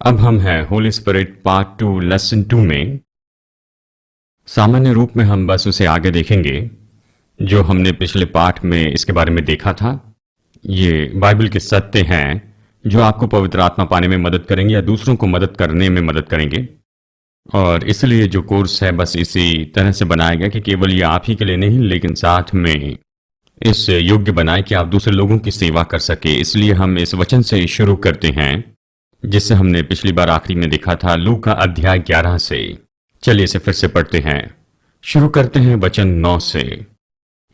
अब हम हैं होली स्पिरिट पार्ट 2 लेसन 2 में। सामान्य रूप में हम बस उसे आगे देखेंगे जो हमने पिछले पाठ में इसके बारे में देखा था। ये बाइबल के सत्य हैं जो आपको पवित्र आत्मा पाने में मदद करेंगे या दूसरों को मदद करने में मदद करेंगे। और इसलिए जो कोर्स है बस इसी तरह से बनाया गया कि केवल ये आप ही के लिए नहीं लेकिन साथ में इस योग्य बनाए कि आप दूसरे लोगों की सेवा कर सके। इसलिए हम इस वचन से शुरू करते हैं जिससे हमने पिछली बार आखिरी में देखा था, लूका अध्याय 11 से। चलिए इसे फिर से पढ़ते हैं। शुरू करते हैं वचन 9 से।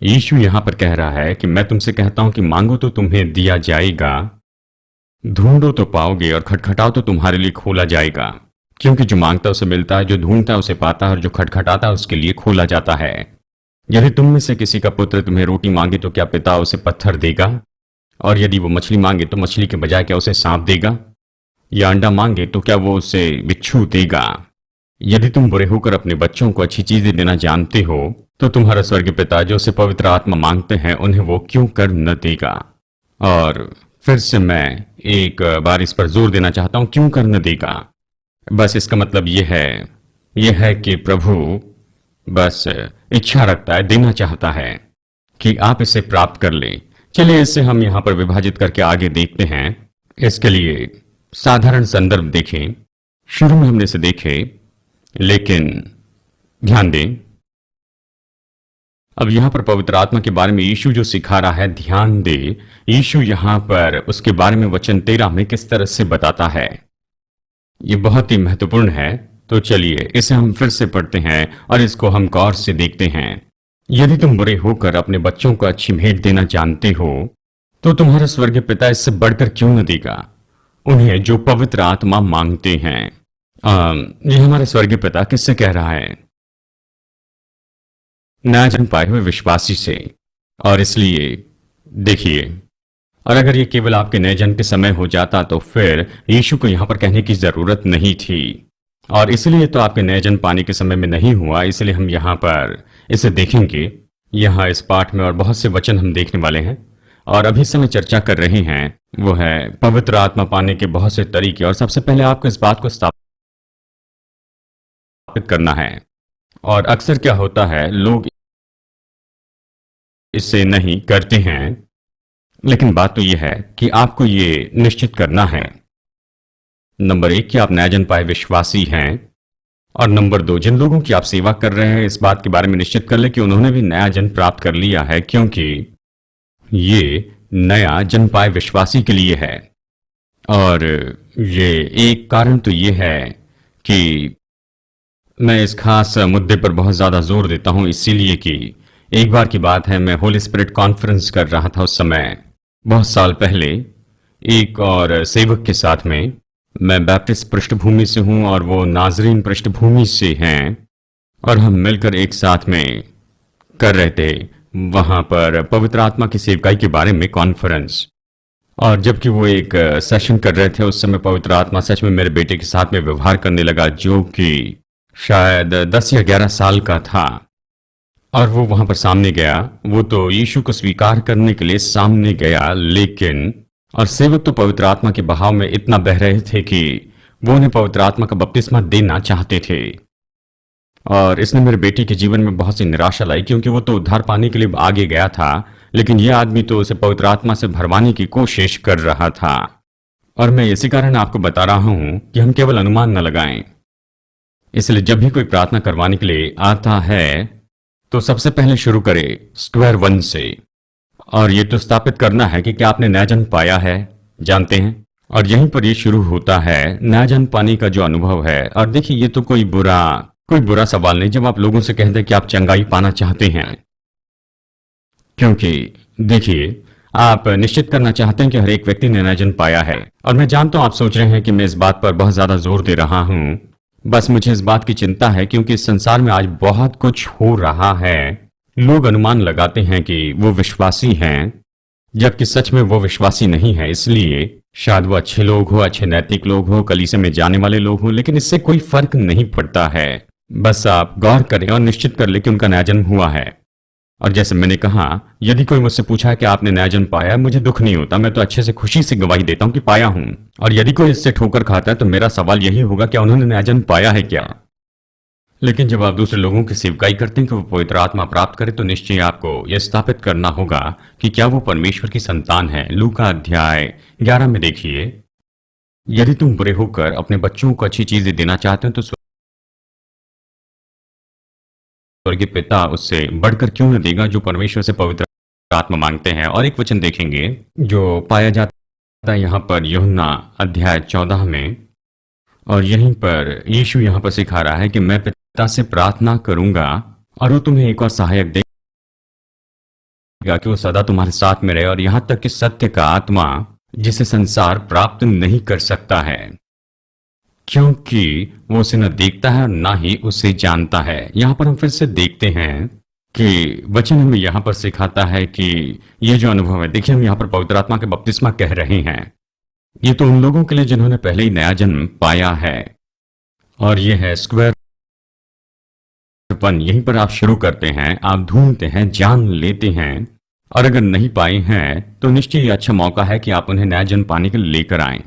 यीशु यहां पर कह रहा है कि मैं तुमसे कहता हूं कि मांगो तो तुम्हें दिया जाएगा, ढूंढो तो पाओगे, और खटखटाओ तो तुम्हारे लिए खोला जाएगा। क्योंकि जो मांगता उसे मिलता है, जो ढूंढता है उसे पाता है, और जो खटखटाता है उसके लिए खोला जाता है। यदि तुम में से किसी का पुत्र तुम्हें रोटी मांगे तो क्या पिता उसे पत्थर देगा? और यदि वो मछली मांगे तो मछली के बजाय क्या उसे सांप देगा? या अंडा मांगे तो क्या वो उसे बिच्छू देगा? यदि तुम बुरे होकर अपने बच्चों को अच्छी चीजें देना जानते हो तो तुम्हारा स्वर्गीय पिता जो उसे पवित्र आत्मा मांगते हैं उन्हें वो क्यों कर न देगा। और फिर से मैं एक बार इस पर जोर देना चाहता हूं, क्यों कर न देगा। बस इसका मतलब यह है कि प्रभु बस इच्छा रखता है, देना चाहता है कि आप इसे प्राप्त कर ले। चलिए इसे हम यहां पर विभाजित करके आगे देखते हैं। इसके लिए साधारण संदर्भ देखें। शुरू में हमने इसे देखे, लेकिन ध्यान दें अब यहां पर पवित्र आत्मा के बारे में यीशु जो सिखा रहा है, ध्यान दे यीशु यहां पर उसके बारे में वचन 13 में किस तरह से बताता है। यह बहुत ही महत्वपूर्ण है। तो चलिए इसे हम फिर से पढ़ते हैं और इसको हम गौर से देखते हैं। यदि तुम बुरे होकर अपने बच्चों को अच्छी भेंट देना जानते हो तो तुम्हारा स्वर्गीय पिता इससे बढ़कर क्यों न देगा उन्हें जो पवित्र आत्मा मांगते हैं। यह हमारे स्वर्गीय पिता किससे कह रहा है? नया जन्म पाए हुए विश्वासी से। और इसलिए देखिए, और अगर ये केवल आपके नए जन्म के समय हो जाता तो फिर यीशु को यहां पर कहने की जरूरत नहीं थी। और इसलिए तो आपके नए जन्म पाने के समय में नहीं हुआ। इसलिए हम यहां पर इसे देखेंगे। यहां इस पाठ में और बहुत से वचन हम देखने वाले हैं और अभी समय चर्चा कर रहे हैं वो है पवित्र आत्मा पाने के बहुत से तरीके। और सबसे पहले आपको इस बात को स्थापित करना है। और अक्सर क्या होता है, लोग इसे नहीं करते हैं, लेकिन बात तो यह है कि आपको ये निश्चित करना है, नंबर 1 कि आप नया जन्म पाए विश्वासी हैं, और नंबर 2 जिन लोगों की आप सेवा कर रहे हैं इस बात के बारे में निश्चित कर ले कि उन्होंने भी नया जन्म प्राप्त कर लिया है, क्योंकि ये नया जन्म पाए विश्वासी के लिए है। और ये एक कारण तो ये है कि मैं इस खास मुद्दे पर बहुत ज्यादा जोर देता हूं, इसीलिए कि एक बार की बात है, मैं होली स्पिरिट कॉन्फ्रेंस कर रहा था उस समय बहुत साल पहले एक और सेवक के साथ में। मैं बैप्टिस्ट पृष्ठभूमि से हूं और वो नाजरीन पृष्ठभूमि से हैं, और हम मिलकर एक साथ में कर रहे थे वहां पर पवित्र आत्मा की सेवकाई के बारे में कॉन्फ्रेंस। और जबकि वो एक सेशन कर रहे थे उस समय पवित्र आत्मा सच में मेरे बेटे के साथ में व्यवहार करने लगा, जो कि शायद 10 या 11 साल का था। और वो वहां पर सामने गया, वो तो यीशु को स्वीकार करने के लिए सामने गया, लेकिन और सेवक तो पवित्र आत्मा के बहाव में इतना बह रहे थे कि वो उन्हें पवित्र आत्मा का बपतिस्मा देना चाहते थे। और इसने मेरे बेटे के जीवन में बहुत सी निराशा लाई, क्योंकि वो तो उद्धार पाने के लिए आगे गया था, लेकिन यह आदमी तो उसे पवित्र आत्मा से भरवाने की कोशिश कर रहा था। और मैं इसी कारण आपको बता रहा हूं कि हम केवल अनुमान न लगाएं। इसलिए जब भी कोई प्रार्थना करवाने के लिए आता है तो सबसे पहले शुरू करें स्क्वायर 1 से, और ये तो स्थापित करना है कि क्या आपने नया जन्म पाया है, जानते हैं। और यहीं पर ये शुरू होता है नया जन्म पाने का जो अनुभव है। और देखिए, ये तो कोई बुरा सवाल नहीं जब आप लोगों से कहते हैं कि आप चंगाई पाना चाहते हैं, क्योंकि देखिए आप निश्चित करना चाहते हैं कि हर एक व्यक्ति ने नया जन्म पाया है। और मैं जानता हूं आप सोच रहे हैं कि मैं इस बात पर बहुत ज्यादा जोर दे रहा हूं, बस मुझे इस बात की चिंता है क्योंकि इस संसार में आज बहुत कुछ हो रहा है। लोग अनुमान लगाते हैं कि वो विश्वासी हैं, जबकि सच में वो विश्वासी नहीं है। इसलिए शायद वो अच्छे लोग हो, अच्छे नैतिक लोग हो, कलीसिया में जाने वाले लोग हो, लेकिन इससे कोई फर्क नहीं पड़ता है। बस आप गौर करें और निश्चित कर ले कि उनका नया जन्म हुआ है। और जैसे मैंने कहा, यदि कोई मुझसे पूछा है कि आपने नया जन्म पाया, मुझे दुख नहीं होता, मैं तो अच्छे से खुशी से गवाही देता हूं कि पाया हूं। और यदि कोई इससे ठोकर खाता है तो मेरा सवाल यही होगा, क्या उन्होंने नया जन्म पाया है क्या? लेकिन जब आप दूसरे लोगों की सेवकाई करते हैं कि वो पवित्र आत्मा प्राप्त करे, तो निश्चय आपको यह स्थापित करना होगा कि क्या वो परमेश्वर की संतान है। लूका अध्याय 11 में देखिए, यदि तुम बुरे होकर अपने बच्चों को अच्छी चीजें देना चाहते हो तो स्वर्गीय पिता उससे बढ़कर क्यों न देगा जो परमेश्वर से पवित्र आत्मा मांगते हैं। और एक वचन देखेंगे जो पाया जाता है यहाँ पर यूहन्ना अध्याय 14 में, और यहीं पर यीशु यहाँ पर सिखा रहा है कि मैं पिता से प्रार्थना करूंगा और वो तुम्हें एक और सहायक देगा कि वो सदा तुम्हारे साथ में रहे, और यहाँ तक कि सत्य का आत्मा जिसे संसार प्राप्त नहीं कर सकता है, क्योंकि वो उसे न देखता है और ना ही उसे जानता है। यहां पर हम फिर से देखते हैं कि वचन हमें यहां पर सिखाता है कि ये जो अनुभव है, देखिए हम यहां पर पवित्र आत्मा के बपतिस्मा कह रहे हैं, ये तो उन लोगों के लिए जिन्होंने पहले ही नया जन्म पाया है। और ये है स्क्वायर वन। यहीं पर आप शुरू करते हैं, आप ढूंढते हैं, जान लेते हैं, और अगर नहीं पाए हैं तो निश्चय ये अच्छा मौका है कि आप उन्हें नया जन्म पाने के लिए लेकर आए।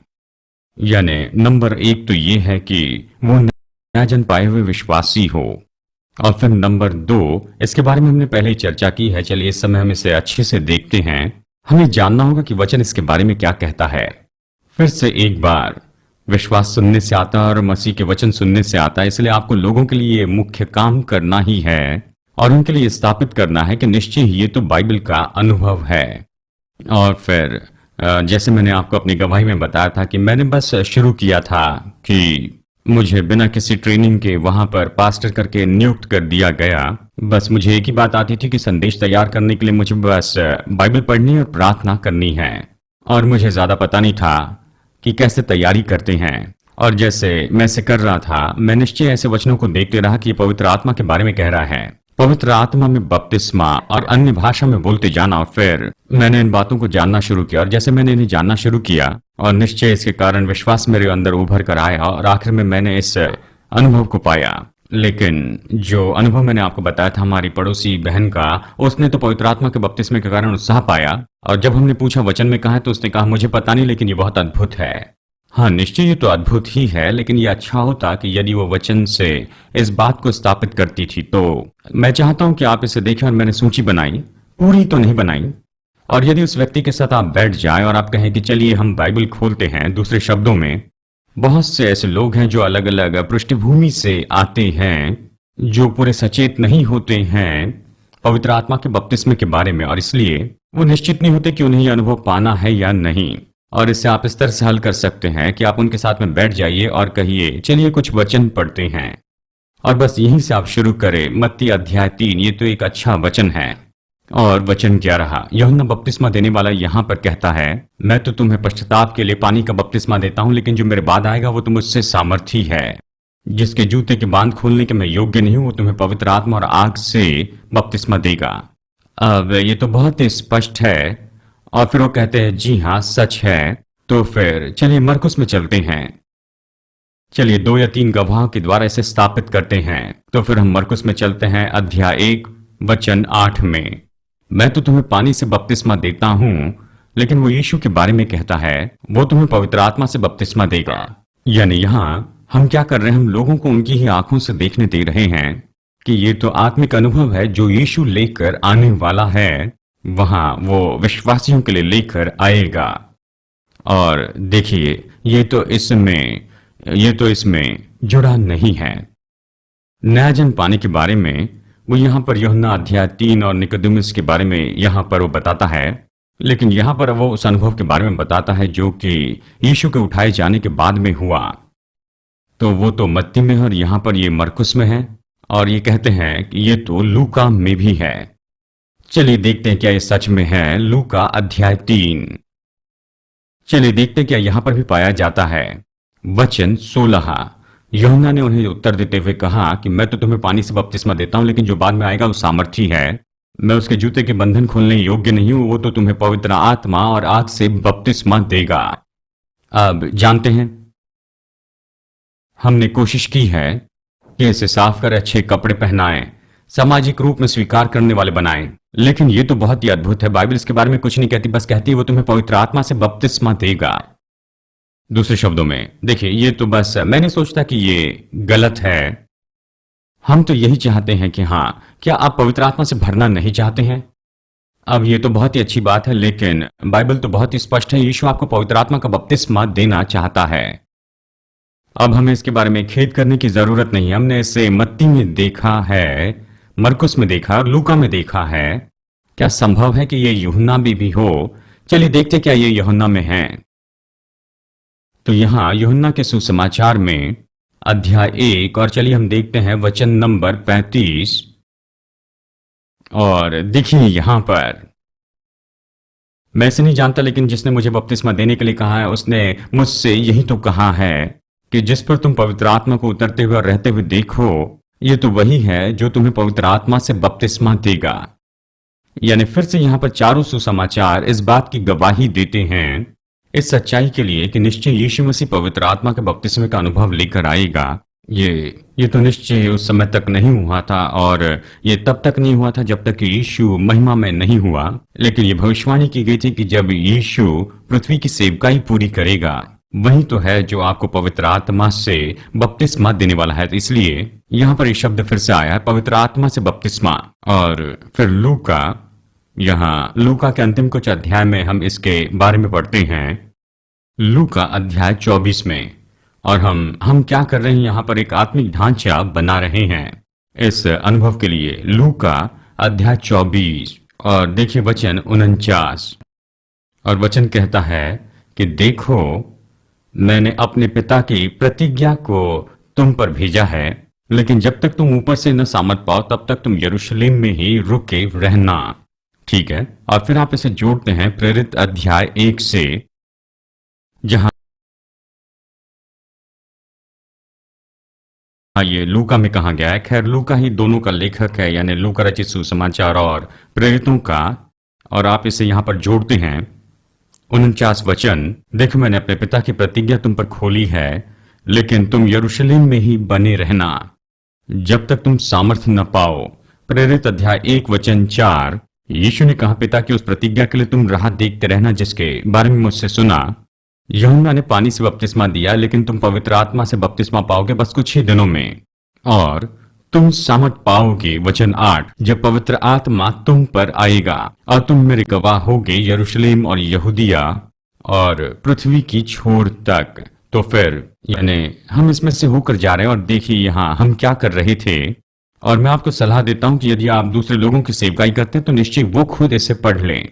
यानी नंबर 1 तो ये है कि वो नया जन्म पाए हुए विश्वासी हो, और फिर नंबर 2, इसके बारे में हमने पहले ही चर्चा की है, चलिए इस समय हम इसे अच्छे से देखते हैं। हमें जानना होगा कि वचन इसके बारे में क्या कहता है। फिर से एक बार, विश्वास सुनने से आता है और मसीह के वचन सुनने से आता है, इसलिए आपको लोगों के लिए मुख्य काम करना ही है और उनके लिए स्थापित करना है कि निश्चय ही ये तो बाइबल का अनुभव है। और फिर जैसे मैंने आपको अपनी गवाही में बताया था कि मैंने बस शुरू किया था कि मुझे बिना किसी ट्रेनिंग के वहां पर पास्टर करके नियुक्त कर दिया गया। बस मुझे एक ही बात आती थी कि संदेश तैयार करने के लिए मुझे बस बाइबल पढ़नी और प्रार्थना करनी है, और मुझे ज्यादा पता नहीं था कि कैसे तैयारी करते हैं। और जैसे मैं इसे कर रहा था, मैं निश्चय ऐसे वचनों को देखते रहा कि ये पवित्र आत्मा के बारे में कह रहा है, पवित्र आत्मा में बपतिस्मा और अन्य भाषा में बोलते जाना। और फिर मैंने इन बातों को जानना शुरू किया, और जैसे मैंने इन्हें जानना शुरू किया और निश्चय इसके कारण विश्वास मेरे अंदर उभर कर आया, और आखिर में मैंने इस अनुभव को पाया। लेकिन जो अनुभव मैंने आपको बताया था हमारी पड़ोसी बहन का, उसने तो पवित्र आत्मा के बपतिस्मे के कारण उत्साह पाया, और जब हमने पूछा वचन में कहा है, तो उसने कहा मुझे पता नहीं, लेकिन ये बहुत अद्भुत है। हाँ, निश्चय ये तो अद्भुत ही है, लेकिन ये अच्छा होता कि यदि वो वचन से इस बात को स्थापित करती थी। तो मैं चाहता हूं कि आप इसे देखें, और मैंने सूची बनाई, पूरी तो नहीं बनाई। और यदि उस व्यक्ति के साथ आप बैठ जाएं और आप कहें कि चलिए हम बाइबल खोलते हैं, दूसरे शब्दों में बहुत से ऐसे लोग हैं जो अलग अलग पृष्ठभूमि से आते हैं, जो पूरे सचेत नहीं होते हैं पवित्र आत्मा के बपतिस्मे के बारे में, और इसलिए वो निश्चित नहीं होते कि उन्हें यह अनुभव पाना है या नहीं। और इसे आप इस तरह से हल कर सकते हैं कि आप उनके साथ में बैठ जाइए और कहिए चलिए कुछ वचन पढ़ते हैं, और बस यहीं से आप शुरू करें। मत्ती अध्याय 3, ये तो एक अच्छा वचन है। और वचन 11, यूहन्ना बपतिस्मा देने वाला यहाँ पर कहता है, मैं तो तुम्हें पश्चाताप के लिए पानी का बपतिस्मा देता हूं, लेकिन जो मेरे बाद आएगा वो तो मुझसे सामर्थी है, जिसके जूते के बांध खोलने के मैं योग्य नहीं हूं, वो तुम्हें पवित्र आत्मा और आग से बपतिस्मा देगा। अब ये तो बहुत ही स्पष्ट है। और फिर वो कहते हैं जी हाँ सच है। तो फिर चलिए मरकुस में चलते हैं, चलिए 2 या 3 गवाहों के द्वारा इसे स्थापित करते हैं। तो फिर हम मरकुस में चलते हैं अध्याय 1 वचन 8 में, मैं तो तुम्हें पानी से बपतिस्मा देता हूं, लेकिन वो यीशु के बारे में कहता है वो तुम्हें पवित्र आत्मा से बपतिस्मा देगा। यानी यहां हम क्या कर रहे हैं, हम लोगों को उनकी ही आंखों से देखने दे रहे हैं कि ये तो आत्मिक अनुभव है जो यीशु लेकर आने वाला है, वहां वो विश्वासियों के लिए लेकर आएगा। और देखिए ये तो इसमें जुड़ा नहीं है। नया जन्म पाने के बारे में वो यहां पर यूहन्ना अध्याय 3 और निकोदेमुस के बारे में यहां पर वो बताता है, लेकिन यहां पर वो उस अनुभव के बारे में बताता है जो कि यीशु के उठाए जाने के बाद में हुआ। तो वो तो मत्ती में है और यहां पर ये मरकुस में है, और ये कहते हैं कि ये तो लूका में भी है। चलिए देखते हैं क्या ये सच में है। लूका अध्याय 3, चलिए देखते हैं क्या यहां पर भी पाया जाता है। वचन 16, यूहन्ना ने उन्हें उत्तर देते हुए कहा कि मैं तो तुम्हें पानी से बपतिस्मा देता हूं, लेकिन जो बाद में आएगा वो सामर्थी है, मैं उसके जूते के बंधन खोलने योग्य नहीं हूं, वो तो तुम्हें पवित्र आत्मा और आग से बपतिस्मा देगा। अब जानते हैं, हमने कोशिश की है कि इसे साफ कर अच्छे कपड़े पहनाएं, सामाजिक रूप में स्वीकार करने वाले बनाए। लेकिन ये तो बहुत ही अद्भुत है, बाइबल इसके बारे में कुछ नहीं कहती, बस कहती है वो तुम्हें पवित्र आत्मा से बपतिस्मा देगा। दूसरे शब्दों में देखिए, ये तो बस मैंने सोचता कि ये गलत है। हम तो यही चाहते हैं कि हाँ, क्या आप पवित्र आत्मा से भरना नहीं चाहते हैं? अब ये तो बहुत ही अच्छी बात है, लेकिन बाइबल तो बहुत ही स्पष्ट है, यीशु आपको पवित्र आत्मा का बपतिस्मा देना चाहता है। अब हमें इसके बारे में खेद करने की जरूरत नहीं, हमने इसे मत्ती में देखा है, मरकुस में देखा, लूका में देखा है। क्या संभव है कि ये यूहन्ना में भी हो? चलिए देखते क्या ये यूहन्ना में है। तो यहां यूहन्ना के सुसमाचार में अध्याय 1 और चलिए हम देखते हैं वचन नंबर 35। और देखिए यहां पर, मैं इसे नहीं जानता, लेकिन जिसने मुझे बपतिस्मा देने के लिए कहा है उसने मुझसे यही तो कहा है कि जिस पर तुम पवित्र आत्मा को उतरते हुए और रहते हुए देखो, ये तो वही है जो तुम्हें पवित्र आत्मा से बपतिस्मा देगा। यानी फिर से यहां पर चारों सुसमाचार इस बात की गवाही देते हैं, इस सच्चाई के लिए कि निश्चय यीशु मसीह पवित्र आत्मा के बपतिस्मे का अनुभव लेकर आएगा। ये तो निश्चय उस समय तक नहीं हुआ था, और ये तब तक नहीं हुआ था जब तक कि यीशु महिमा में नहीं हुआ। लेकिन ये भविष्यवाणी की गई थी कि जब यीशु पृथ्वी की सेवकाई पूरी करेगा, वही तो है जो आपको पवित्र आत्मा से बपतिस्मा देने वाला है। तो इसलिए यहां पर ये शब्द फिर से आया है, पवित्र आत्मा से बपतिस्मा। और फिर लूका के अंतिम कुछ अध्याय में हम इसके बारे में पढ़ते हैं, लूका अध्याय 24 में। और हम क्या कर रहे हैं, यहां पर एक आत्मिक ढांचा बना रहे हैं इस अनुभव के लिए। लूका अध्याय 24 और देखिए वचन 49। और वचन कहता है कि देखो, मैंने अपने पिता की प्रतिज्ञा को तुम पर भेजा है, लेकिन जब तक तुम ऊपर से न सामर्थ पाओ तब तक तुम यरूशलेम में ही रुके रहना। ठीक है, और फिर आप इसे जोड़ते हैं प्रेरित अध्याय 1 से, जहां ये लूका में कहा गया है। खैर, लूका ही दोनों का लेखक है, यानी लूका रचित सुसमाचार और प्रेरितों का। और आप इसे यहां पर जोड़ते हैं 49 वचन, देखो मैंने अपने पिता की प्रतिज्ञा तुम पर खोली है, लेकिन तुम यरूशलेम में ही बने रहना जब तक तुम सामर्थ्य न पाओ। प्रेरित अध्याय 1 वचन 4, यीशु ने कहा, पिता की उस प्रतिज्ञा के लिए तुम राह देखते रहना जिसके बारे में मुझसे सुना। यूहन्ना ने पानी से बपतिस्मा दिया, लेकिन तुम पवित्र आत्मा से बपतिस्मा पाओगे बस कुछ ही दिनों में, और तुम सामर्थ पाओगे। वचन 8, जब पवित्र आत्मा तुम पर आएगा और तुम मेरे गवाह होगे यरूशलेम और यहूदिया और पृथ्वी की छोर तक। तो फिर यानी हम इसमें से होकर जा रहे हैं। और देखिए यहां हम क्या कर रहे थे, और मैं आपको सलाह देता हूं कि यदि आप दूसरे लोगों की सेवकाई करते हैं तो निश्चय वो खुद इसे पढ़ लें।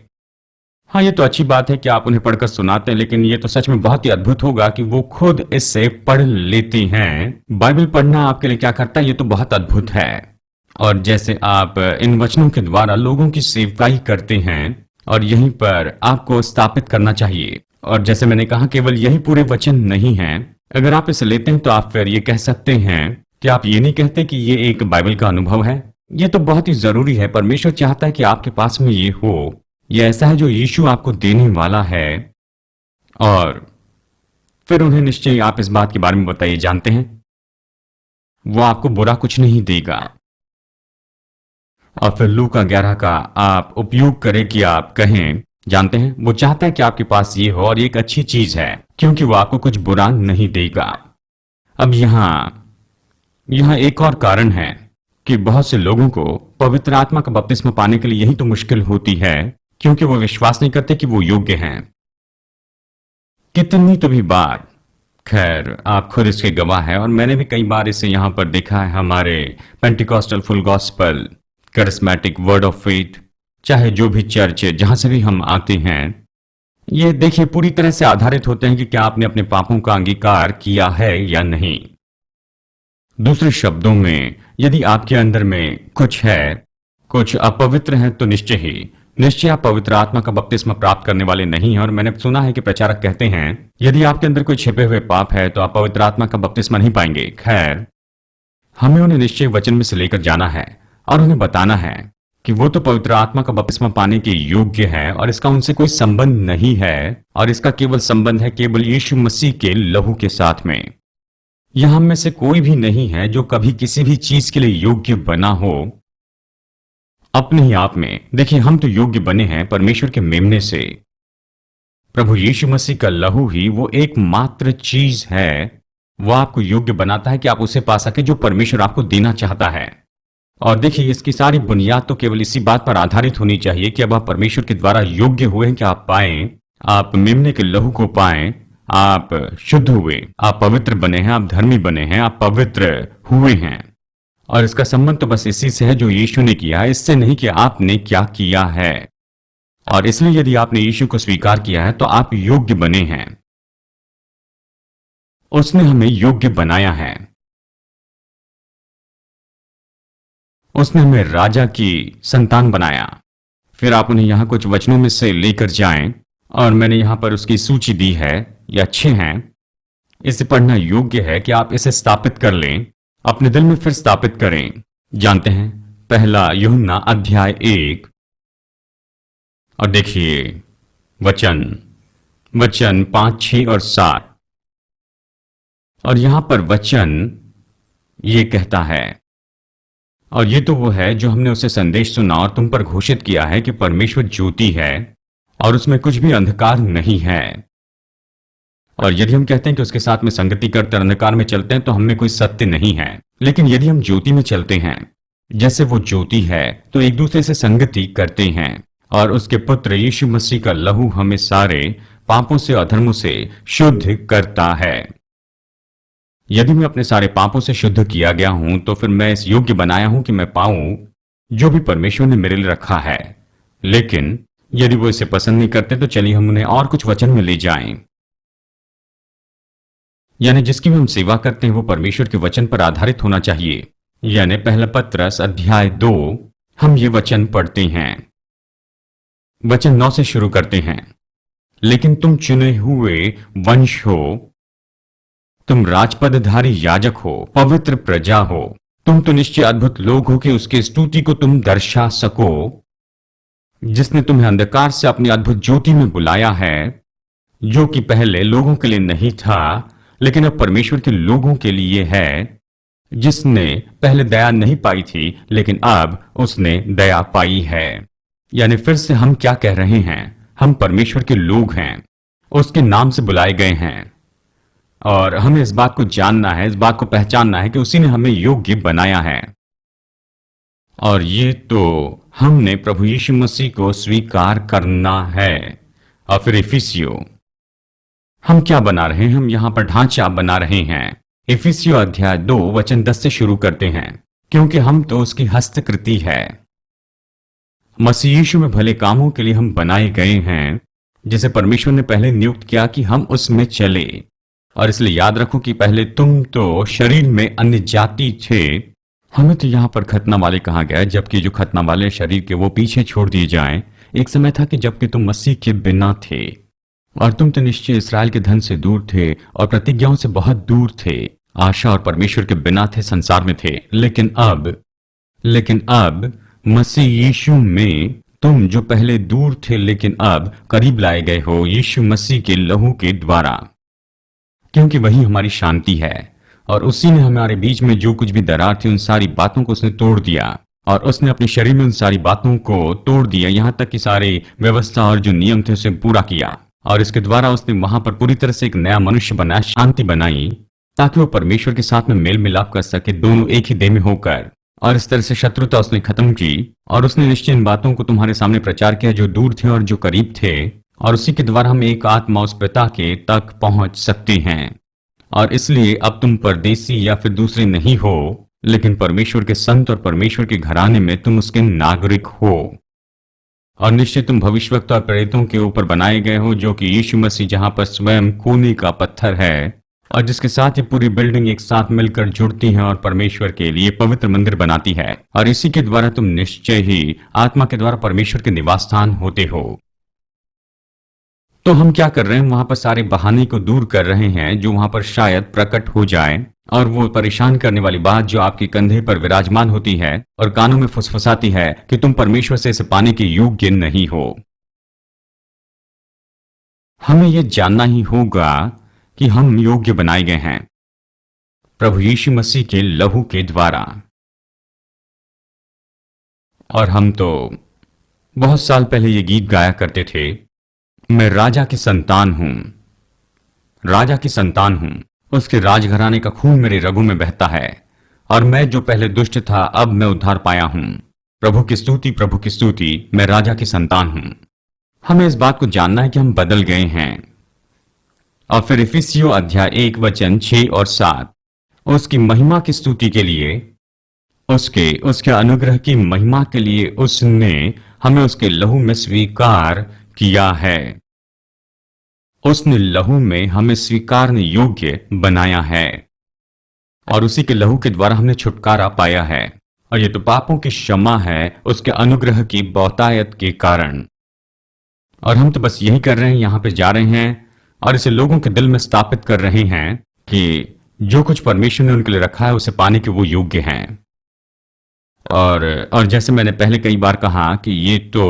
हाँ, ये तो अच्छी बात है कि आप उन्हें पढ़कर सुनाते हैं, लेकिन ये तो सच में बहुत ही अद्भुत होगा कि वो खुद इससे पढ़ लेते हैं। बाइबल पढ़ना आपके लिए क्या करता है, ये तो बहुत अद्भुत है। और जैसे आप इन वचनों के द्वारा लोगों की सेवकाई करते हैं, और यहीं पर आपको स्थापित करना चाहिए। और जैसे मैंने कहा, केवल यही पूरे वचन नहीं है। अगर आप इसे लेते हैं तो आप फिर ये कह सकते हैं कि आप ये नहीं कहते कि ये एक बाइबल का अनुभव है। ये तो बहुत ही जरूरी है, परमेश्वर चाहता है कि आपके पास में ये हो। ये ऐसा है जो यीशु आपको देने वाला है। और फिर उन्हें निश्चय आप इस बात के बारे में बताइए, जानते हैं वो आपको बुरा कुछ नहीं देगा। और फिर लूका 11 का आप उपयोग करें कि आप कहें, जानते हैं वो चाहता है कि आपके पास ये हो, और ये एक अच्छी चीज है क्योंकि वो आपको कुछ बुरा नहीं देगा। अब यहां एक और कारण है कि बहुत से लोगों को पवित्र आत्मा का बपतिस्मा पाने के लिए यही तो मुश्किल होती है, क्योंकि वो विश्वास नहीं करते कि वो योग्य हैं। कितनी तो भी बार, खैर आप खुद इसके गवाह हैं, और मैंने भी कई बार इसे यहां पर देखा है हमारे Pentecostal, full gospel, charismatic, word of faith, चाहे जो भी चर्च जहां से भी हम आते हैं, ये देखिए पूरी तरह से आधारित होते हैं कि क्या आपने अपने पापों का अंगीकार किया है या नहीं। दूसरे शब्दों में, यदि आपके अंदर में कुछ है, कुछ अपवित्र है, तो निश्चय आप पवित्र आत्मा का बपतिस्मा प्राप्त करने वाले नहीं हैं। और मैंने सुना है कि प्रचारक कहते हैं, यदि आपके अंदर कोई छिपे हुए पाप है तो आप पवित्र आत्मा का बपतिस्मा नहीं पाएंगे। खैर, हमें उन्हें निश्चय वचन में से लेकर जाना है और उन्हें बताना है कि वो तो पवित्र आत्मा का बपतिस्मा पाने के योग्य है, और इसका उनसे कोई संबंध नहीं है, और इसका केवल संबंध है केवल यीशु मसीह के लहू के साथ में। यह हम में से कोई भी नहीं है जो कभी किसी भी चीज के लिए योग्य बना हो, अपने ही आप में। देखिए, हम तो योग्य बने हैं परमेश्वर के मेमने से। प्रभु यीशु मसीह का लहू ही वो एकमात्र चीज है, वो आपको योग्य बनाता है कि आप उसे पा सके जो परमेश्वर आपको देना चाहता है। और देखिए, इसकी सारी बुनियाद तो केवल इसी बात पर आधारित होनी चाहिए कि अब आप परमेश्वर के द्वारा योग्य हुए हैं कि आप पाएं, आप मेमने के लहू को पाएं, आप शुद्ध हुए, आप पवित्र बने हैं, आप धर्मी बने हैं, आप पवित्र हुए हैं। और इसका संबंध तो बस इसी से है जो यीशु ने किया है, इससे नहीं कि आपने क्या किया है। और इसलिए यदि आपने यीशु को स्वीकार किया है तो आप योग्य बने हैं। उसने हमें योग्य बनाया है। उसने हमें राजा की संतान बनाया। फिर आप उन्हें यहां कुछ वचनों में से लेकर जाएं, और मैंने यहां पर उसकी सूची दी है, ये अच्छे हैं, इसे पढ़ना योग्य है कि आप इसे स्थापित कर लें, अपने दिल में फिर स्थापित करें। जानते हैं, पहला यूहन्ना अध्याय 1, और देखिए वचन वचन 5, 6 और 7। और यहां पर वचन ये कहता है, और ये तो वो है जो हमने उसे संदेश सुना और तुम पर घोषित किया है कि परमेश्वर ज्योति है और उसमें कुछ भी अंधकार नहीं है। और यदि हम कहते हैं कि उसके साथ में संगति करते अंधकार में चलते हैं तो हमें कोई सत्य नहीं है। लेकिन यदि हम ज्योति में चलते हैं जैसे वो ज्योति है, तो एक दूसरे से संगति करते हैं। और उसके पुत्र यीशु मसीह का लहू हमें सारे पापों से, अधर्मों से शुद्ध करता है। यदि मैं अपने सारे पापों से शुद्ध किया गया हूं तो फिर मैं इस योग्य बनाया हूं कि मैं पाऊं जो भी परमेश्वर ने मेरे लिए रखा है। लेकिन यदि वो इसे पसंद नहीं करते तो चलिए हम उन्हें और कुछ वचन में ले जाएं। यानी जिसकी भी हम सेवा करते हैं वो परमेश्वर के वचन पर आधारित होना चाहिए। यानी पहला पत्रस अध्याय 2, हम ये वचन पढ़ते हैं। वचन 9 से शुरू करते हैं। लेकिन तुम चुने हुए वंश हो, तुम राजपदधारी याजक हो, पवित्र प्रजा हो, तुम तो निश्चय अद्भुत लोग हो कि उसकी स्तुति को तुम दर्शा सको, जिसने तुम्हें अंधकार से अपनी अद्भुत ज्योति में बुलाया है, जो कि पहले लोगों के लिए नहीं था लेकिन अब परमेश्वर के लोगों के लिए है, जिसने पहले दया नहीं पाई थी लेकिन अब उसने दया पाई है। यानी फिर से हम क्या कह रहे हैं, हम परमेश्वर के लोग हैं, उसके नाम से बुलाए गए हैं। और हमें इस बात को जानना है, इस बात को पहचानना है कि उसी ने हमें योग्य बनाया है। और ये तो हमने प्रभु यीशु मसीह को स्वीकार करना है। और फिर इफिसियो, हम क्या बना रहे हैं, हम यहां पर ढांचा बना रहे हैं। इफिसियो अध्याय 2 वचन 10 से शुरू करते हैं। क्योंकि हम तो उसकी हस्तकृति है, मसीह यीशु में भले कामों के लिए हम बनाए गए हैं, जिसे परमेश्वर ने पहले नियुक्त किया कि हम उसमें चले। और इसलिए याद रखो कि पहले तुम तो शरीर में अन्य जाति थे। हमें तो यहां पर खतना वाले कहा गया, जबकि जो खतना वाले शरीर के वो पीछे छोड़ दिए जाएं। एक समय था कि जबकि तुम मसीह के बिना थे, और तुम तो निश्चय इसराइल के धन से दूर थे और प्रतिज्ञाओं से बहुत दूर थे, आशा और परमेश्वर के बिना थे, संसार में थे। लेकिन अब मसीह यीशु में तुम जो पहले दूर थे लेकिन अब करीब लाए गए हो यीशु मसीह के लहू के द्वारा, क्योंकि वही हमारी शांति है। और उसी ने हमारे बीच में जो कुछ भी दरार थी उन सारी बातों को उसने तोड़ दिया, और उसने अपने शरीर में उन सारी बातों को तोड़ दिया, यहां तक कि सारे व्यवस्था और जो नियम थे उसे पूरा किया। और इसके द्वारा उसने वहां पर पूरी तरह से एक नया मनुष्य बनाया, शांति बनाई, ताकि वो परमेश्वर के साथ में मेल मिलाप कर सके, दोनों एक ही देह में होकर। और इस तरह से शत्रुता उसने खत्म की। और उसने निश्चय इन बातों को तुम्हारे सामने प्रचार किया, जो दूर थे और जो करीब थे, और उसी के द्वारा हम एक आत्मा उस पिता के तक पहुंच सकते हैं। और इसलिए अब तुम परदेसी या फिर दूसरे नहीं हो, लेकिन परमेश्वर के संत और परमेश्वर के घराने में तुम उसके नागरिक हो। और निश्चय तुम भविष्यवक्त और प्रेरितों के ऊपर बनाए गए हो, जो कि यीशु मसीह जहां पर स्वयं कोने का पत्थर है, और जिसके साथ ये पूरी बिल्डिंग एक साथ मिलकर जुड़ती है और परमेश्वर के लिए पवित्र मंदिर बनाती है। और इसी के द्वारा तुम निश्चय ही आत्मा के द्वारा परमेश्वर के निवास स्थान होते हो। तो हम क्या कर रहे हैं, वहां पर सारे बहाने को दूर कर रहे हैं जो वहां पर शायद प्रकट हो जाए, और वो परेशान करने वाली बात जो आपके कंधे पर विराजमान होती है और कानों में फुसफुसाती है कि तुम परमेश्वर से इसे पाने के योग्य नहीं हो। हमें यह जानना ही होगा कि हम योग्य बनाए गए हैं प्रभु यीशु मसीह के लहू के द्वारा। और हम तो बहुत साल पहले ये गीत गाया करते थे, मैं राजा की संतान हूं, राजा की संतान हूं, उसके राजघराने का खून मेरे रगों में बहता है, और मैं जो पहले दुष्ट था अब मैं उद्धार पाया हूं। प्रभु की स्तुति, प्रभु की स्तुति, मैं राजा की संतान हूं। हमें इस बात को जानना है कि हम बदल गए हैं। और फिर इफिसियों अध्याय 1 वचन 6 और 7, उसकी महिमा की स्तुति के लिए, उसके अनुग्रह की महिमा के लिए उसने हमें उसके लहू में स्वीकार किया है। उसने लहू में हमें स्वीकारने योग्य बनाया है, और उसी के लहू के द्वारा हमने छुटकारा पाया है। और ये तो पापों की क्षमा है उसके अनुग्रह की बहुतायत के कारण। और हम तो बस यही कर रहे हैं, यहां पे जा रहे हैं और इसे लोगों के दिल में स्थापित कर रहे हैं कि जो कुछ परमेश्वर ने उनके लिए रखा है उसे पाने के वो योग्य हैं। और जैसे मैंने पहले कई बार कहा कि ये तो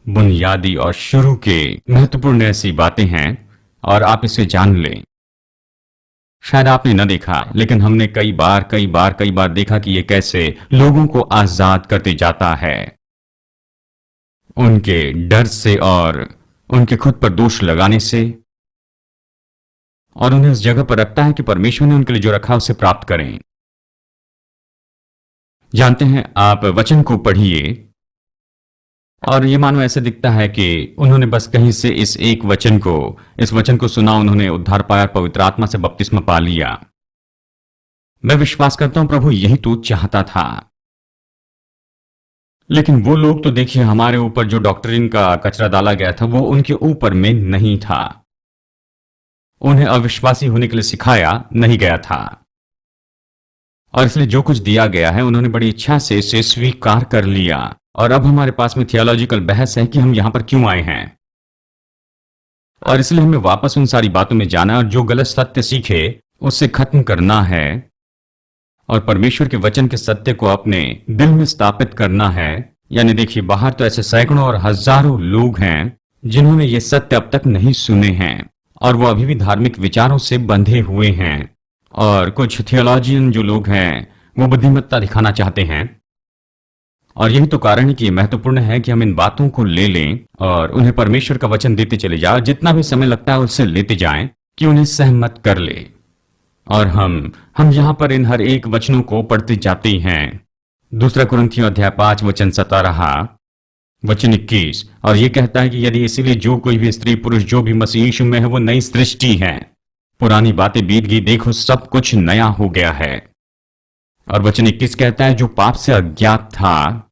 बुनियादी और शुरू के महत्वपूर्ण ऐसी बातें हैं, और आप इसे जान लें। शायद आपने न देखा, लेकिन हमने कई बार देखा कि ये कैसे लोगों को आजाद करते जाता है, उनके डर से और उनके खुद पर दोष लगाने से, और उन्हें उस जगह पर रखता है कि परमेश्वर ने उनके लिए जो रखा उसे प्राप्त करें। जानते हैं, आप वचन को पढ़िए और ये मानो ऐसे दिखता है कि उन्होंने बस कहीं से इस वचन को सुना, उन्होंने उद्धार पाया, पवित्र आत्मा से बपतिस्मा पा लिया। मैं विश्वास करता हूं प्रभु यही तो चाहता था। लेकिन वो लोग तो देखिए, हमारे ऊपर जो डॉक्ट्रिन का कचरा डाला गया था वो उनके ऊपर में नहीं था, उन्हें अविश्वासी होने के लिए सिखाया नहीं गया था, और इसलिए जो कुछ दिया गया है उन्होंने बड़ी इच्छा से इसे स्वीकार कर लिया। और अब हमारे पास में थियोलॉजिकल बहस है कि हम यहां पर क्यों आए हैं, और इसलिए हमें वापस उन सारी बातों में जाना है और जो गलत सत्य सीखे उससे खत्म करना है, और परमेश्वर के वचन के सत्य को अपने दिल में स्थापित करना है। यानी देखिए, बाहर तो ऐसे सैकड़ों और हजारों लोग हैं जिन्होंने ये सत्य अब तक नहीं सुने हैं, और वो अभी भी धार्मिक विचारों से बंधे हुए हैं, और कुछ थियोलॉजियन जो लोग हैं वो बुद्धिमत्ता दिखाना चाहते हैं। और यही तो कारण है कि ये महत्वपूर्ण है कि हम इन बातों को ले लें और उन्हें परमेश्वर का वचन देते चले जाएं, जितना भी समय लगता है उससे लेते जाएं कि उन्हें सहमत कर ले। और हम यहां पर इन हर एक वचनों को पढ़ते जाते हैं। 2 कुरिन्थियों अध्याय 5 वचन 17 वचन 21, और ये कहता है कि यदि इसीलिए जो कोई भी स्त्री पुरुष जो भी मसीह यीशु में है वो नई सृष्टि है, पुरानी बातें बीत गई, देखो सब कुछ नया हो गया है। और वचन 21 कहता है, जो पाप से अज्ञात था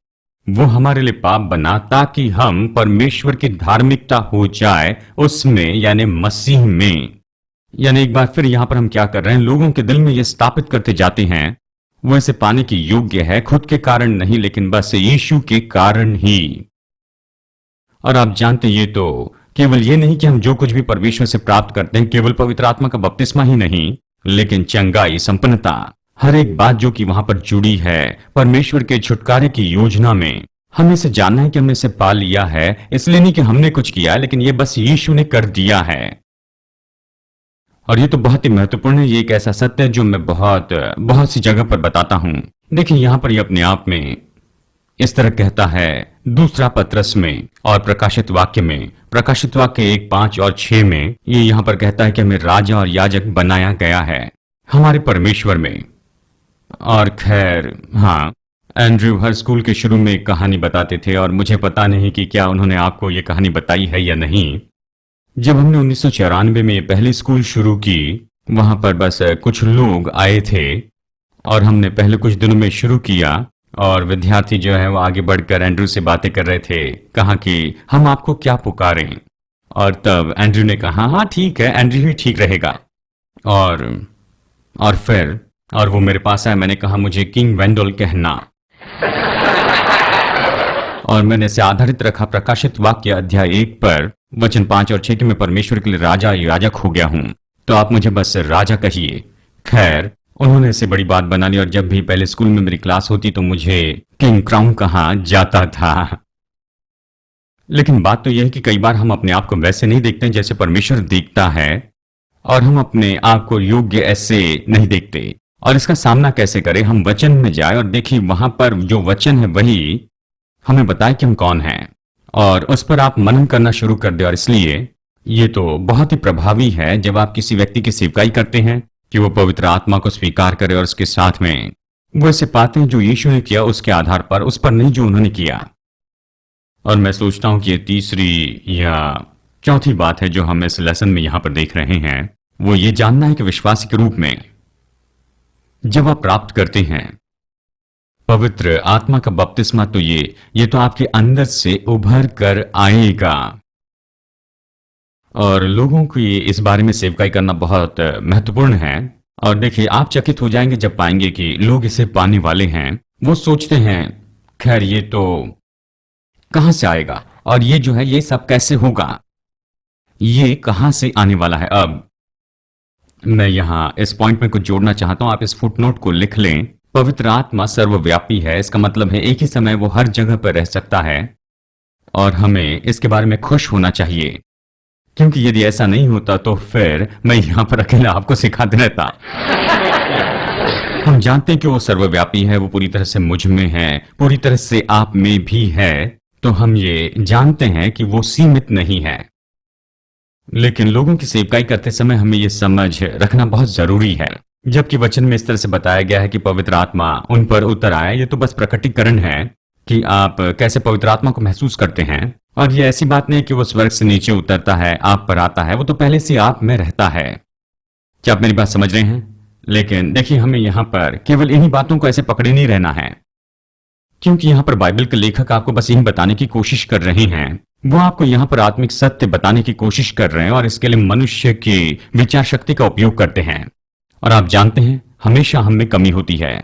वो हमारे लिए पाप बना, ताकि हम परमेश्वर की धार्मिकता हो जाए उसमें, यानी मसीह में। यानी एक बार फिर यहां पर हम क्या कर रहे हैं, लोगों के दिल में ये स्थापित करते जाते हैं वो इसे पाने की योग्य है, खुद के कारण नहीं लेकिन बस यीशु के कारण ही। और आप जानते, ये तो केवल ये नहीं कि हम जो कुछ भी परमेश्वर से प्राप्त करते हैं, केवल पवित्र आत्मा का बपतिस्मा ही नहीं, लेकिन चंगाई, संपन्नता, हर एक बात जो कि वहां पर जुड़ी है परमेश्वर के छुटकारे की योजना में। हमें इसे जानना है कि हमने इसे पा लिया है, इसलिए नहीं कि हमने कुछ किया है, लेकिन ये बस यीशु ने कर दिया है। और ये तो बहुत ही महत्वपूर्ण है। ये एक ऐसा सत्य है जो मैं बहुत सी जगह पर बताता हूं। देखिए, यहां पर ये अपने आप में इस तरह कहता है 2 पत्रस में और प्रकाशित वाक्य में, प्रकाशित वाक्य 1, 5 और 6 में ये यहां पर कहता है कि हमें राजा और याजक बनाया गया है हमारे परमेश्वर में। और खैर, हाँ, एंड्रयू हर स्कूल के शुरू में एक कहानी बताते थे, और मुझे पता नहीं कि क्या उन्होंने आपको ये कहानी बताई है या नहीं। जब हमने 1994 में पहले स्कूल शुरू की, वहां पर बस कुछ लोग आए थे और हमने पहले कुछ दिनों में शुरू किया, और विद्यार्थी जो है वो आगे बढ़कर एंड्रयू से बातें कर रहे थे, कहा कि हम आपको क्या पुकारें। और तब एंड्रयू ने कहा, हाँ ठीक है, एंड्रयू ही ठीक रहेगा। और फिर वो मेरे पास आया, मैंने कहा मुझे किंग वेंडोल कहना, और मैंने इसे आधारित रखा प्रकाशित वाक्य अध्याय 1 पर वचन 5 और 6 कि मैं परमेश्वर के लिए राजा याजक हो गया हूं, तो आप मुझे बस राजा कहिए। खैर, उन्होंने इसे बड़ी बात बना ली, और जब भी पहले स्कूल में मेरी क्लास होती तो मुझे किंग क्राउन कहा जाता था। लेकिन बात तो यह है कि कई बार हम अपने आप को वैसे नहीं देखते जैसे परमेश्वर देखता है, और हम अपने आप को योग्य ऐसे नहीं देखते। और इसका सामना कैसे करें? हम वचन में जाए और देखिए वहां पर जो वचन है वही हमें बताए कि हम कौन हैं और उस पर आप मनन करना शुरू कर दे। और इसलिए ये तो बहुत ही प्रभावी है जब आप किसी व्यक्ति की सेवकाई करते हैं कि वो पवित्र आत्मा को स्वीकार करे और उसके साथ में वो इसे पाते हैं जो यीशु ने किया उसके आधार पर, उस पर नहीं जो उन्होंने किया। और मैं सोचता हूं कि ये तीसरी या चौथी बात है जो हम इस लेसन में यहां पर देख रहे हैं, वो ये जानना है कि विश्वासी के रूप में जब आप प्राप्त करते हैं पवित्र आत्मा का बपतिस्मा, तो ये तो आपके अंदर से उभर कर आएगा। और लोगों को ये इस बारे में सेवकाई करना बहुत महत्वपूर्ण है। और देखिए, आप चकित हो जाएंगे जब पाएंगे कि लोग इसे पाने वाले हैं। वो सोचते हैं खैर ये तो कहां से आएगा और ये जो है ये सब कैसे होगा, ये कहां से आने वाला है। अब मैं यहां इस पॉइंट में कुछ जोड़ना चाहता हूं, आप इस फुटनोट को लिख लें। पवित्र आत्मा सर्वव्यापी है, इसका मतलब है एक ही समय वो हर जगह पर रह सकता है और हमें इसके बारे में खुश होना चाहिए, क्योंकि यदि ऐसा नहीं होता तो फिर मैं यहां पर अकेला आपको सिखाते रहता। हम जानते हैं कि वो सर्वव्यापी है, वो पूरी तरह से मुझ में है, पूरी तरह से आप में भी है, तो हम ये जानते हैं कि वो सीमित नहीं है। लेकिन लोगों की सेवकाई करते समय हमें ये समझ रखना बहुत जरूरी है, जबकि वचन में इस तरह से बताया गया है कि पवित्र आत्मा उन पर उतर आए। ये तो बस प्रकटीकरण है कि आप कैसे पवित्र आत्मा को महसूस करते हैं। और ये ऐसी बात नहीं कि वो स्वर्ग से नीचे उतरता है, आप पर आता है, वो तो पहले से आप में रहता है। क्या आप मेरी बात समझ रहे हैं? लेकिन देखिए, हमें यहां पर केवल इन्हीं बातों को ऐसे पकड़े नहीं रहना है, क्योंकि यहां पर बाइबल के लेखक आपको बस यही बताने की कोशिश कर रहे हैं। वो आपको यहां पर आत्मिक सत्य बताने की कोशिश कर रहे हैं और इसके लिए मनुष्य की विचार शक्ति का उपयोग करते हैं। और आप जानते हैं, हमेशा हम में कमी होती है।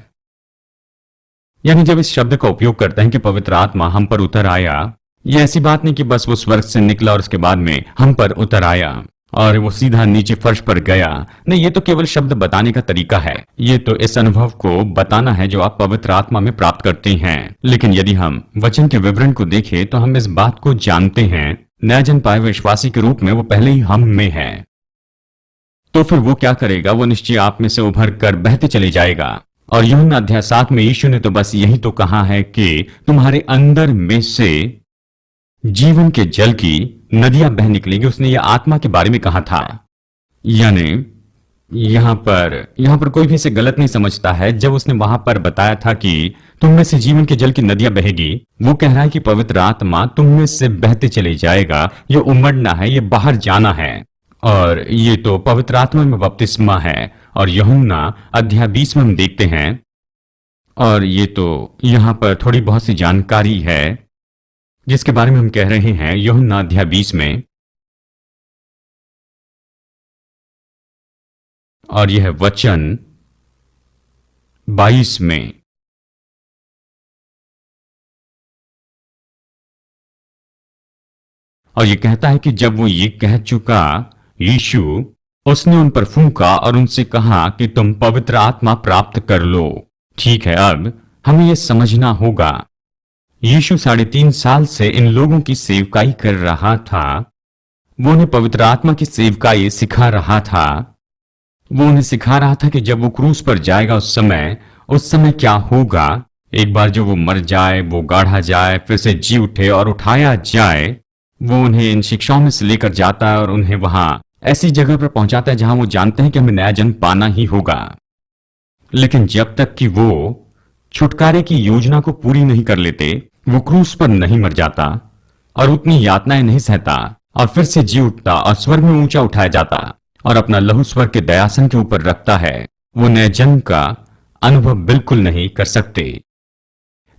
यानी जब इस शब्द का उपयोग करते हैं कि पवित्र आत्मा हम पर उतर आया, ये ऐसी बात नहीं कि बस वो स्वर्ग से निकला और उसके बाद में हम पर उतर आया और वो सीधा नीचे फर्श पर गया। नहीं, ये तो केवल शब्द बताने का तरीका है। ये तो इस अनुभव को बताना है जो आप पवित्र आत्मा में प्राप्त करते हैं। लेकिन यदि हम वचन के विवरण को देखें तो हम इस बात को जानते हैं, नया जन्म पाए विश्वासी के रूप में वो पहले ही हम में है। तो फिर वो क्या करेगा? वो निश्चय आप में से उभर कर बहते चले जाएगा। और यूहन्ना अध्याय 7 में यीशु ने तो बस यही तो कहा है कि तुम्हारे अंदर में से जीवन के जल की नदियां बह निकलेंगी। उसने यह आत्मा के बारे में कहा था। यानी यहां पर कोई भी इसे गलत नहीं समझता है। जब उसने वहां पर बताया था कि तुम में से जीवन के जल की नदियां बहेगी, वो कह रहा है कि पवित्र आत्मा तुम में से बहते चले जाएगा। ये उमड़ना है, ये बाहर जाना है। और ये तो पवित्र आत्मा में बपतिस्मा है। और यूहन्ना अध्याय 20 में हम देखते हैं, और ये तो यहां पर थोड़ी बहुत सी जानकारी है जिसके बारे में हम कह रहे हैं। यूहन्ना अध्याय 20 में, और यह वचन 22 में, और ये कहता है कि जब वो ये कह चुका यीशु, उसने उन पर फूंका और उनसे कहा कि तुम पवित्र आत्मा प्राप्त कर लो। ठीक है, अब हमें यह समझना होगा, यीशु 3.5 साल से इन लोगों की सेवकाई कर रहा था। वो उन्हें पवित्र आत्मा की सेवकाई सिखा रहा था। वो उन्हें सिखा रहा था कि जब वो क्रूस पर जाएगा उस समय क्या होगा। एक बार जो वो मर जाए, वो गाढ़ा जाए, फिर से जी उठे और उठाया जाए। वो उन्हें इन शिक्षाओं में से लेकर जाता है और उन्हें वहां ऐसी जगह पर पहुंचाता है जहां वो जानते हैं कि हमें नया जन्म पाना ही होगा। लेकिन जब तक कि वो छुटकारे की योजना को पूरी नहीं कर लेते, वो क्रूस पर नहीं मर जाता और उतनी यातनाएं नहीं सहता और फिर से जी उठता और स्वर्ग में ऊंचा उठाया जाता और अपना लहू स्वर्ग के दयासन के ऊपर रखता है, वो नए जन्म का अनुभव बिल्कुल नहीं कर सकते।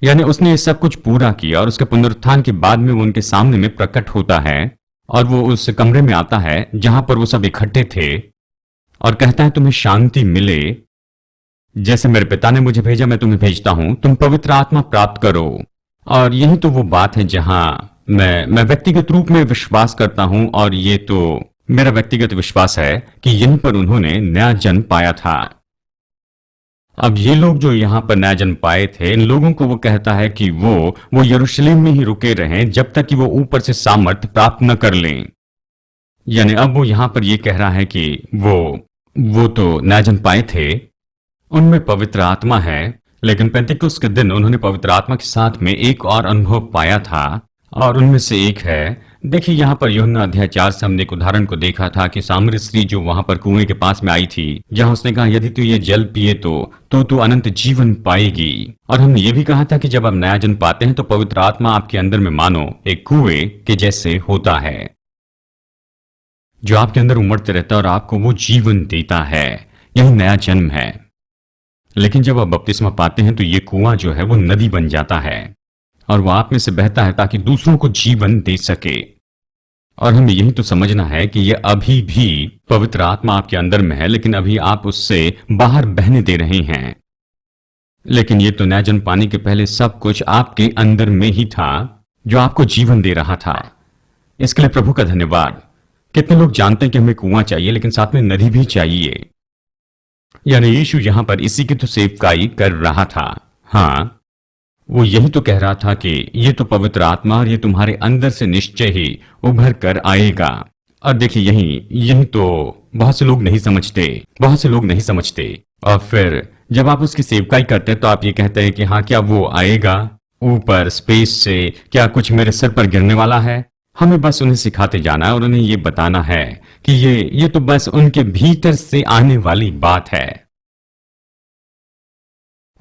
यानी उसने ये सब कुछ पूरा किया और उसके पुनरुत्थान के बाद में वो उनके सामने में प्रकट होता है और वो उस कमरे में आता है जहां पर वो सब इकट्ठे थे और कहता है तुम्हें शांति मिले, जैसे मेरे पिता ने मुझे भेजा मैं तुम्हें भेजता हूं, तुम पवित्र आत्मा प्राप्त करो। और यही तो वो बात है जहां मैं व्यक्तिगत रूप में विश्वास करता हूं, और ये तो मेरा व्यक्तिगत विश्वास है कि यहीं पर उन्होंने नया जन्म पाया था। अब ये लोग जो यहां पर नया जन्म पाए थे, इन लोगों को वो कहता है कि वो यरूशलेम में ही रुके रहें जब तक कि वो ऊपर से सामर्थ प्राप्त न कर लें। यानी अब वो यहां पर ये कह रहा है कि वो तो नया जन्म पाए थे, उनमें पवित्र आत्मा है, लेकिन पेंतिकुस्त के दिन उन्होंने पवित्र आत्मा के साथ में एक और अनुभव पाया था, और उनमें से एक है, देखिए यहाँ पर यूहन्ना अध्याय 4 से हमने एक उदाहरण को देखा था कि सामरी स्त्री जो वहां पर कुएं के पास में आई थी, जहां उसने कहा यदि तू ये जल पिए तो तू अनंत जीवन पाएगी। और हमने ये भी कहा था कि जब आप नया जन्म पाते हैं तो पवित्र आत्मा आपके अंदर में मानो एक कुएं के जैसे होता है, जो आपके अंदर उमड़ते रहता है और आपको वो जीवन देता है। यही नया जन्म है। लेकिन जब आप बपतिस्मा पाते हैं तो ये कुआं जो है वो नदी बन जाता है और वो आप में से बहता है ताकि दूसरों को जीवन दे सके। और हमें यही तो समझना है कि ये अभी भी पवित्र आत्मा आपके अंदर में है, लेकिन अभी आप उससे बाहर बहने दे रहे हैं। लेकिन ये तो नया जन्म पाने के पहले सब कुछ आपके अंदर में ही था, जो आपको जीवन दे रहा था। इसके लिए प्रभु का धन्यवाद। कितने लोग जानते हैं कि हमें कुआं चाहिए, लेकिन साथ में नदी भी चाहिए। यानी यीशु यहां पर इसी की तो सेवकाई कर रहा था। हाँ, वो यही तो कह रहा था कि ये तो पवित्र आत्मा और ये तुम्हारे अंदर से निश्चय ही उभर कर आएगा। और देखिए यही तो बहुत से लोग नहीं समझते। और फिर जब आप उसकी सेवकाई करते हैं तो आप ये कहते हैं कि हाँ, क्या वो आएगा ऊपर स्पेस से, क्या कुछ मेरे सिर पर गिरने वाला है? हमें बस उन्हें सिखाते जाना है और उन्हें ये बताना है कि ये तो बस उनके भीतर से आने वाली बात है।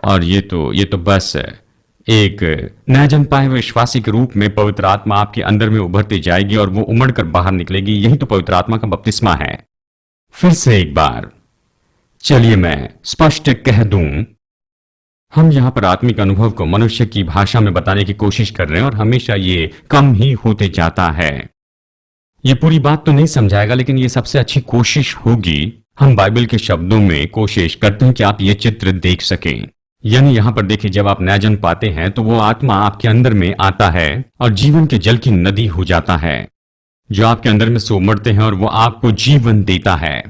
और ये तो बस एक नया जन्म पाए हुए विश्वासी के रूप में पवित्र आत्मा आपके अंदर में उभरती जाएगी और वो उमड़कर बाहर निकलेगी। यही तो पवित्र आत्मा का बपतिस्मा है। फिर से एक बार चलिए मैं स्पष्ट कह दूं, हम यहां पर आत्मिक अनुभव को मनुष्य की भाषा में बताने की कोशिश कर रहे हैं और हमेशा ये कम ही होते जाता है। ये पूरी बात तो नहीं समझाएगा, लेकिन ये सबसे अच्छी कोशिश होगी। हम बाइबल के शब्दों में कोशिश करते हैं कि आप ये चित्र देख सकें। यानी यहां पर देखिए, जब आप नया जन्म पाते हैं तो वो आत्मा आपके अंदर में आता है और जीवन के जल की नदी हो जाता है, जो आपके अंदर में से उमड़ते हैं और वो आपको जीवन देता है।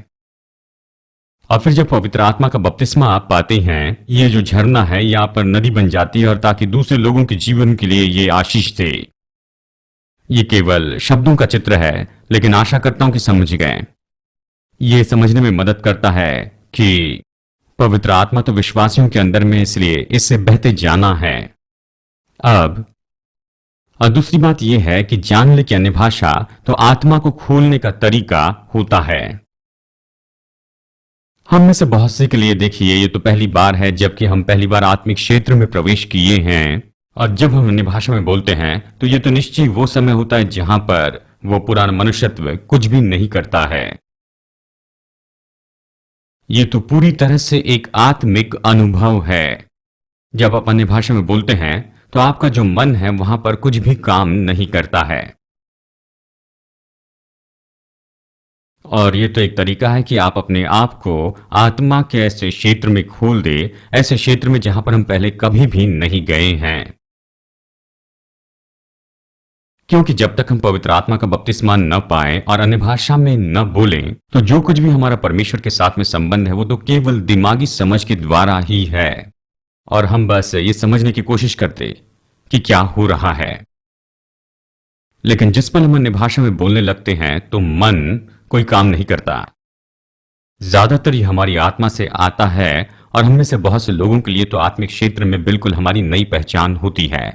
और फिर जब पवित्र आत्मा का बपतिस्मा आप पाते हैं, ये जो झरना है यहाँ पर नदी बन जाती है और ताकि दूसरे लोगों के जीवन के लिए ये आशीष दे। ये केवल शब्दों का चित्र है, लेकिन आशा करता हूं कि समझ गए। ये समझने में मदद करता है कि पवित्र आत्मा तो विश्वासियों के अंदर में, इसलिए इससे बहते जाना है। अब और दूसरी बात यह है कि जान ले कि अन्य भाषा तो आत्मा को खोलने का तरीका होता है। हम में से बहुत से के लिए देखिए, ये तो पहली बार है जबकि हम पहली बार आत्मिक क्षेत्र में प्रवेश किए हैं। और जब हम अन्य भाषा में बोलते हैं तो ये तो निश्चय वो समय होता है जहां पर वो पुराना मनुष्यत्व कुछ भी नहीं करता है। ये तो पूरी तरह से एक आत्मिक अनुभव है। जब आप अन्य भाषा में बोलते हैं तो आपका जो मन है वहां पर कुछ भी काम नहीं करता है। और ये तो एक तरीका है कि आप अपने आप को आत्मा के ऐसे क्षेत्र में खोल दे, ऐसे क्षेत्र में जहां पर हम पहले कभी भी नहीं गए हैं। क्योंकि जब तक हम पवित्र आत्मा का बपतिस्मा न पाए और अन्य भाषा में न बोलें, तो जो कुछ भी हमारा परमेश्वर के साथ में संबंध है वो तो केवल दिमागी समझ के द्वारा ही है। और हम बस ये समझने की कोशिश करते कि क्या हो रहा है। लेकिन जिस पल हम अन्य भाषा में बोलने लगते हैं तो मन कोई काम नहीं करता। ज्यादातर ये हमारी आत्मा से आता है और हम में से बहुत से लोगों के लिए तो आत्मिक क्षेत्र में बिल्कुल हमारी नई पहचान होती है।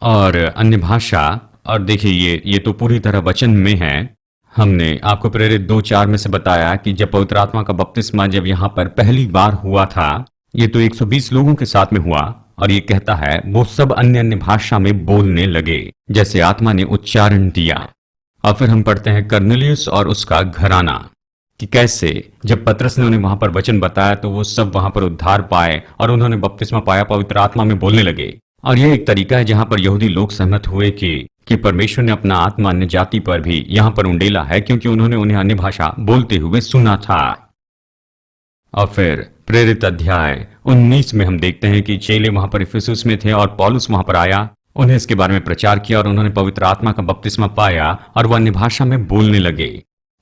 और अन्य भाषा, और देखिए ये तो पूरी तरह वचन में है। हमने आपको प्रेरित 2:4 में से बताया कि जब पवित्र आत्मा का बपतिस्मा जब यहां पर पहली बार हुआ था, ये तो 120 लोगों के साथ में हुआ। और ये कहता है वो सब अन्य अन्य भाषा में बोलने लगे जैसे आत्मा ने उच्चारण दिया। और फिर हम पढ़ते हैं कर्नेलियुस और उसका घराना, कि कैसे जब पतरस ने उन्हें वहां पर वचन बताया तो वो सब वहां पर उद्धार पाए और उन्होंने बपतिस्मा पाया, पवित्र आत्मा में बोलने लगे। और यह एक तरीका है जहां पर यहूदी लोग सहमत हुए कि परमेश्वर ने अपना आत्मा अन्य जाति पर भी यहां पर उंडेला है, क्योंकि उन्होंने उन्हें अन्य भाषा बोलते हुए सुना था। और फिर प्रेरित अध्याय 19 में हम देखते हैं कि चेले वहां पर इफिसुस में थे और पौलुस वहां पर आया, उन्हें इसके बारे में प्रचार किया और उन्होंने पवित्र आत्मा का बपतिस्मा पाया और वह अन्य भाषा में बोलने लगे।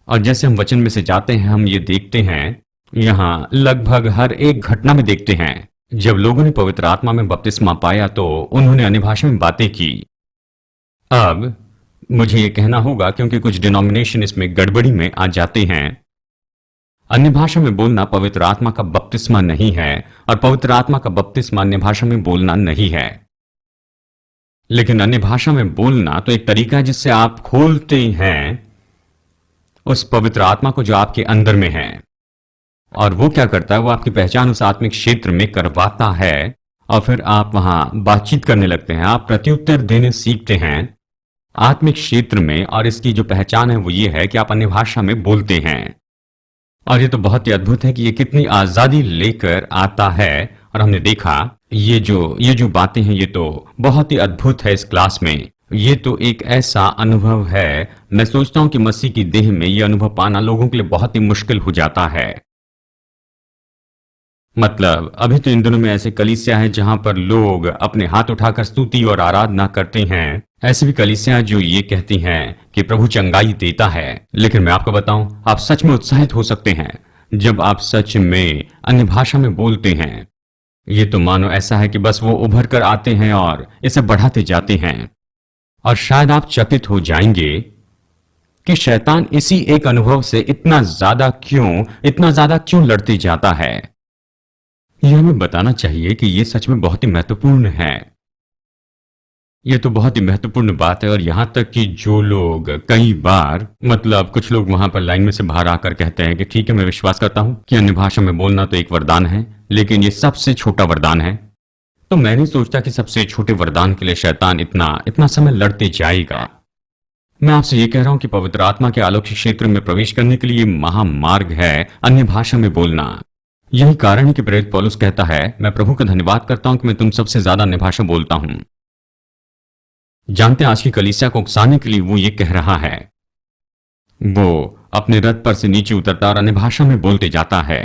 और जैसे हम वचन में से जाते हैं, हम ये देखते हैं यहां लगभग हर एक घटना में देखते हैं जब लोगों ने पवित्र आत्मा में बपतिस्मा पाया तो उन्होंने अन्य भाषा में बातें की। अब मुझे ये कहना होगा, क्योंकि कुछ डिनोमिनेशन इसमें गड़बड़ी में आ जाते हैं, अन्य भाषा में बोलना पवित्र आत्मा का बपतिस्मा नहीं है और पवित्र आत्मा का बपतिस्मा अन्य भाषा में बोलना नहीं है। लेकिन अन्य भाषा में बोलना तो एक तरीका है जिससे आप खोलते हैं उस पवित्र आत्मा को जो आपके अंदर में है। और वो क्या करता है, वो आपकी पहचान उस आत्मिक क्षेत्र में करवाता है और फिर आप वहां बातचीत करने लगते हैं, आप प्रत्युत्तर देने सीखते हैं आत्मिक क्षेत्र में। और इसकी जो पहचान है वो ये है कि आप अन्य भाषा में बोलते हैं। और ये तो बहुत ही अद्भुत है कि ये कितनी आजादी लेकर आता है। और हमने देखा ये जो बातें हैं ये तो बहुत ही अद्भुत है। इस क्लास में ये तो एक ऐसा अनुभव है, मैं सोचता हूं कि मसीह की देह में ये अनुभव पाना लोगों के लिए बहुत ही मुश्किल हो जाता है। मतलब अभी तो इन दिनों में ऐसे कलीसिया है जहां पर लोग अपने हाथ उठाकर स्तुति और आराधना करते हैं। ऐसी भी कलीसिया जो ये कहती हैं कि प्रभु चंगाई देता है। लेकिन मैं आपको बताऊं, आप सच में उत्साहित हो सकते हैं जब आप सच में अन्य भाषा में बोलते हैं। ये तो मानो ऐसा है कि बस वो उभर कर आते हैं और इसे बढ़ाते जाते हैं। और शायद आप चकित हो जाएंगे कि शैतान इसी एक अनुभव से इतना ज्यादा क्यों लड़ते जाता है। यह हमें बताना चाहिए कि यह सच में बहुत ही महत्वपूर्ण है। यह तो बहुत ही महत्वपूर्ण बात है। और यहां तक कि जो लोग कई बार, मतलब कुछ लोग वहां पर लाइन में से बाहर आकर कहते हैं कि ठीक है, मैं विश्वास करता हूं कि अन्य भाषा में बोलना तो एक वरदान है, लेकिन यह सबसे छोटा वरदान है। तो मैं नहीं सोचता कि सबसे छोटे वरदान के लिए शैतान इतना समय लड़ते जाएगा। मैं आपसे यह कह रहा हूं कि पवित्र आत्मा के अलौकिक क्षेत्र में प्रवेश करने के लिए महामार्ग है अन्य भाषा में बोलना। यही कारण है कि प्रेरित पौलुस कहता है, मैं प्रभु का धन्यवाद करता हूं कि मैं तुम सबसे ज्यादा अन्य भाषा बोलता हूं। जानते हैं आज की कलीसिया को उकसाने के लिए वो ये कह रहा है। वो अपने रथ पर से नीचे उतरता और अन्य भाषा में बोलते जाता है।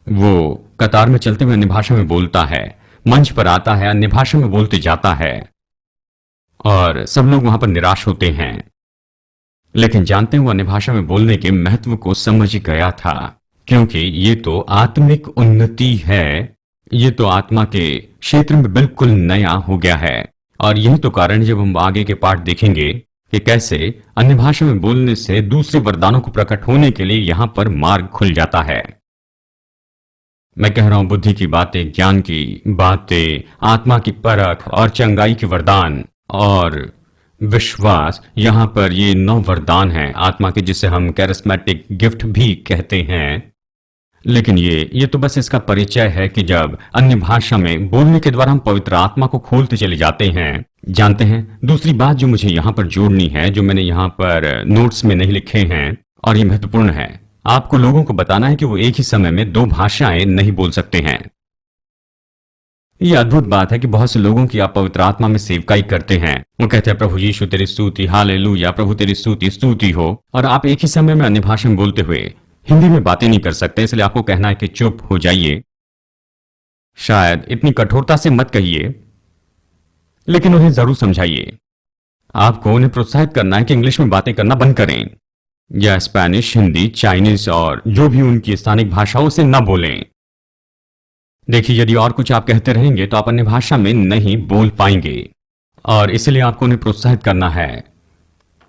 वो कतार में चलते हुए अन्य भाषा में बोलता है, मंच पर आता है, अन्य भाषा में बोलते जाता है और सब लोग वहां पर निराश होते हैं। लेकिन जानते हैं वो अन्य भाषा में बोलने के महत्व को समझ गया था, क्योंकि ये तो आत्मिक उन्नति है। ये तो आत्मा के क्षेत्र में बिल्कुल नया हो गया है। और यही तो कारण जब हम आगे के पाठ देखेंगे कि कैसे अन्य भाषा में बोलने से दूसरे वरदानों को प्रकट होने के लिए यहां पर मार्ग खुल जाता है। मैं कह रहा हूं बुद्धि की बातें, ज्ञान की बातें, आत्मा की परख और चंगाई के वरदान और विश्वास, यहां पर ये 9 वरदान हैं आत्मा के, जिसे हम कैरिस्मेटिक गिफ्ट भी कहते हैं। लेकिन ये तो बस इसका परिचय है कि जब अन्य भाषा में बोलने के द्वारा हम पवित्र आत्मा को खोलते चले जाते हैं। जानते हैं दूसरी बात जो मुझे यहां पर जोड़नी है, जो मैंने यहां पर नोट्स में नहीं लिखे हैं, और ये महत्वपूर्ण है, आपको लोगों को बताना है कि वो एक ही समय में 2 भाषाएं नहीं बोल सकते हैं। ये अद्भुत बात है कि बहुत से लोगों की आप पवित्र आत्मा में सेवकाई करते हैं। वो कहते हैं प्रभु यीशु तेरी स्तुति, हालेलुया, प्रभु तेरी स्तुति स्तुति हो, और आप एक ही समय में अन्य भाषा में बोलते हुए हिंदी में बातें नहीं कर सकते। इसलिए आपको कहना है कि चुप हो जाइए। शायद इतनी कठोरता से मत कहिए, लेकिन उन्हें जरूर समझाइए। आपको उन्हें प्रोत्साहित करना है कि इंग्लिश में बातें करना बंद करें, या स्पेनिश, हिंदी, चाइनीज और जो भी उनकी स्थानिक भाषाओं से न बोलें। देखिए, यदि और कुछ आप कहते रहेंगे तो आप अन्य भाषा में नहीं बोल पाएंगे। और इसलिए आपको उन्हें प्रोत्साहित करना है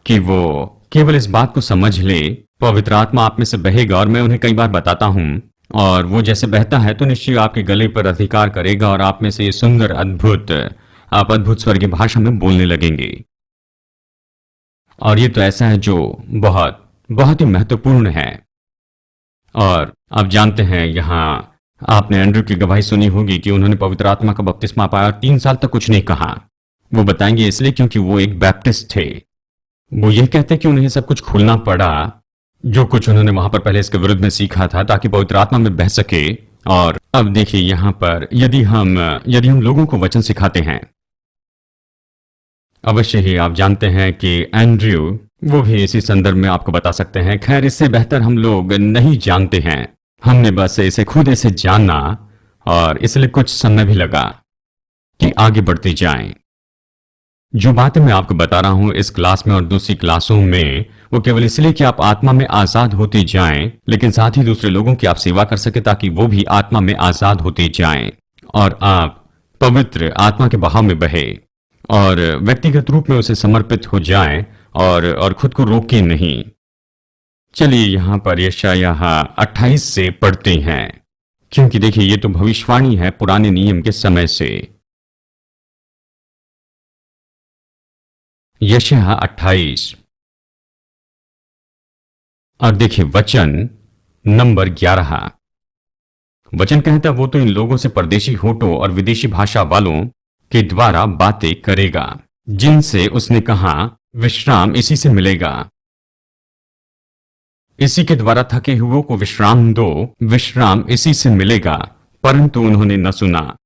कि वो केवल इस बात को समझ ले, पवित्र आत्मा आप में से बहेगा। और मैं उन्हें कई बार बताता हूं, और वो जैसे बहता है तो निश्चय आपके गले पर अधिकार करेगा और आप में से ये सुंदर आप अद्भुत स्वर्गीय भाषा में बोलने लगेंगे। और ये तो ऐसा है जो बहुत बहुत ही महत्वपूर्ण है। और आप जानते हैं, यहां आपने एंड्रू की गवाही सुनी होगी कि उन्होंने पवित्र आत्मा का बपतिस्मा पाया और 3 साल तक कुछ नहीं कहा। वो बताएंगे इसलिए क्योंकि वो एक बैप्टिस्ट थे। वो ये कहते हैं कि उन्हें सब कुछ खोलना पड़ा जो कुछ उन्होंने वहां पर पहले इसके विरुद्ध में सीखा था, ताकि पवित्र आत्मा में बह सके। और अब देखिए, यहां पर यदि हम लोगों को वचन सिखाते हैं, अवश्य ही आप जानते हैं कि एंड्रयू वो भी इसी संदर्भ में आपको बता सकते हैं। खैर, इससे बेहतर हम लोग नहीं जानते हैं। हमने बस इसे खुद इसे जानना, और इसलिए कुछ समय भी लगा कि आगे बढ़ते जाएं। जो बातें मैं आपको बता रहा हूं इस क्लास में और दूसरी क्लासों में, वो केवल इसलिए कि आप आत्मा में आजाद होते जाएं, लेकिन साथ ही दूसरे लोगों की आप सेवा कर सके ताकि वो भी आत्मा में आजाद होते जाएं और आप पवित्र आत्मा के बहाव में बहे और व्यक्तिगत रूप में उसे समर्पित हो जाएं और खुद को रोके नहीं। चलिए यहां पर यशायाह 28 से पढ़ते हैं, क्योंकि देखिए ये तो भविष्यवाणी है पुराने नियम के समय से। यशायाह 28 और देखिए वचन नंबर 11। वचन कहता वो तो इन लोगों से परदेशी होठों और विदेशी भाषा वालों के द्वारा बातें करेगा, जिनसे उसने कहा विश्राम इसी से मिलेगा। इसी के द्वारा थके हुओं को विश्राम दो, विश्राम इसी से मिलेगा, परंतु उन्होंने न सुना।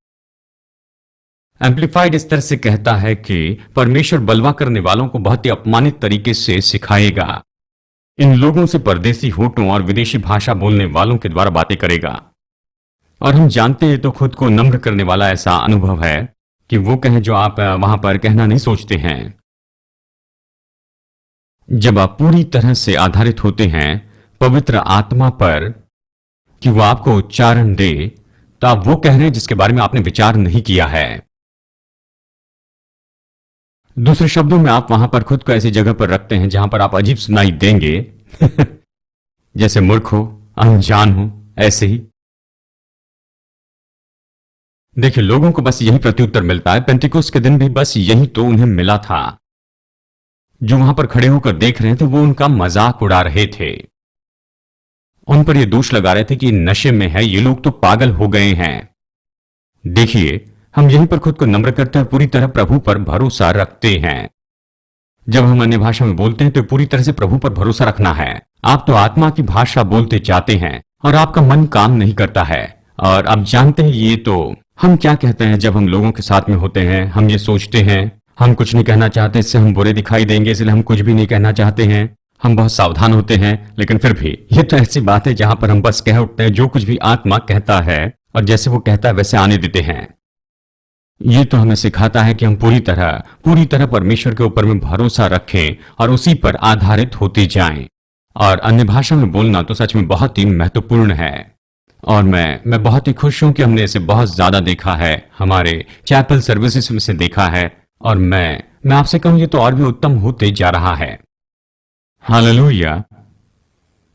एम्पलीफाइड इस तरह से कहता है कि परमेश्वर बलवा करने वालों को बहुत ही अपमानित तरीके से सिखाएगा। इन लोगों से परदेसी होठों और विदेशी भाषा बोलने वालों के द्वारा बातें करेगा। और हम जानते हैं तो खुद को नम्र करने वाला ऐसा अनुभव है कि वो कहें जो आप वहां पर कहना नहीं सोचते हैं। जब आप पूरी तरह से आधारित होते हैं पवित्र आत्मा पर कि वो आपको उच्चारण दे, तो आप वो कह रहे हैं जिसके बारे में आपने विचार नहीं किया है। दूसरे शब्दों में आप वहां पर खुद को ऐसी जगह पर रखते हैं जहां पर आप अजीब सुनाई देंगे जैसे मूर्ख हो, अनजान हो, ऐसे ही। देखिए लोगों को बस यही प्रत्युत्तर मिलता है। पेंटिकोस्ट के दिन भी बस यही तो उन्हें मिला था। जो वहां पर खड़े होकर देख रहे थे वो उनका मजाक उड़ा रहे थे, उन पर ये दोष लगा रहे थे कि नशे में है, ये लोग तो पागल हो गए हैं। देखिए हम यहीं पर खुद को नम्र करते हैं, पूरी तरह प्रभु पर भरोसा रखते हैं। जब हम अन्य भाषा में बोलते हैं तो पूरी तरह से प्रभु पर भरोसा रखना है। आप तो आत्मा की भाषा बोलते जाते हैं और आपका मन काम नहीं करता है। और आप जानते हैं ये तो हम क्या कहते हैं जब हम लोगों के साथ में होते हैं, हम ये सोचते हैं हम कुछ नहीं कहना चाहते, इससे हम बुरे दिखाई देंगे, इसलिए हम कुछ भी नहीं कहना चाहते हैं। हम बहुत सावधान होते हैं, लेकिन फिर भी ये तो ऐसी बात है जहां पर हम बस कह उठते हैं जो कुछ भी आत्मा कहता है और जैसे वो कहता है वैसे आने देते हैं। ये तो हमें सिखाता है कि हम पूरी तरह परमेश्वर के ऊपर में भरोसा रखें और उसी पर आधारित होते जाएं। और अन्य भाषा में बोलना तो सच में बहुत ही महत्वपूर्ण है। और मैं बहुत ही खुश हूं कि हमने इसे बहुत ज्यादा देखा है, हमारे चैपल सर्विसेज में से देखा है। और मैं आपसे कहूं ये तो और भी उत्तम होते जा रहा है। हालेलुया।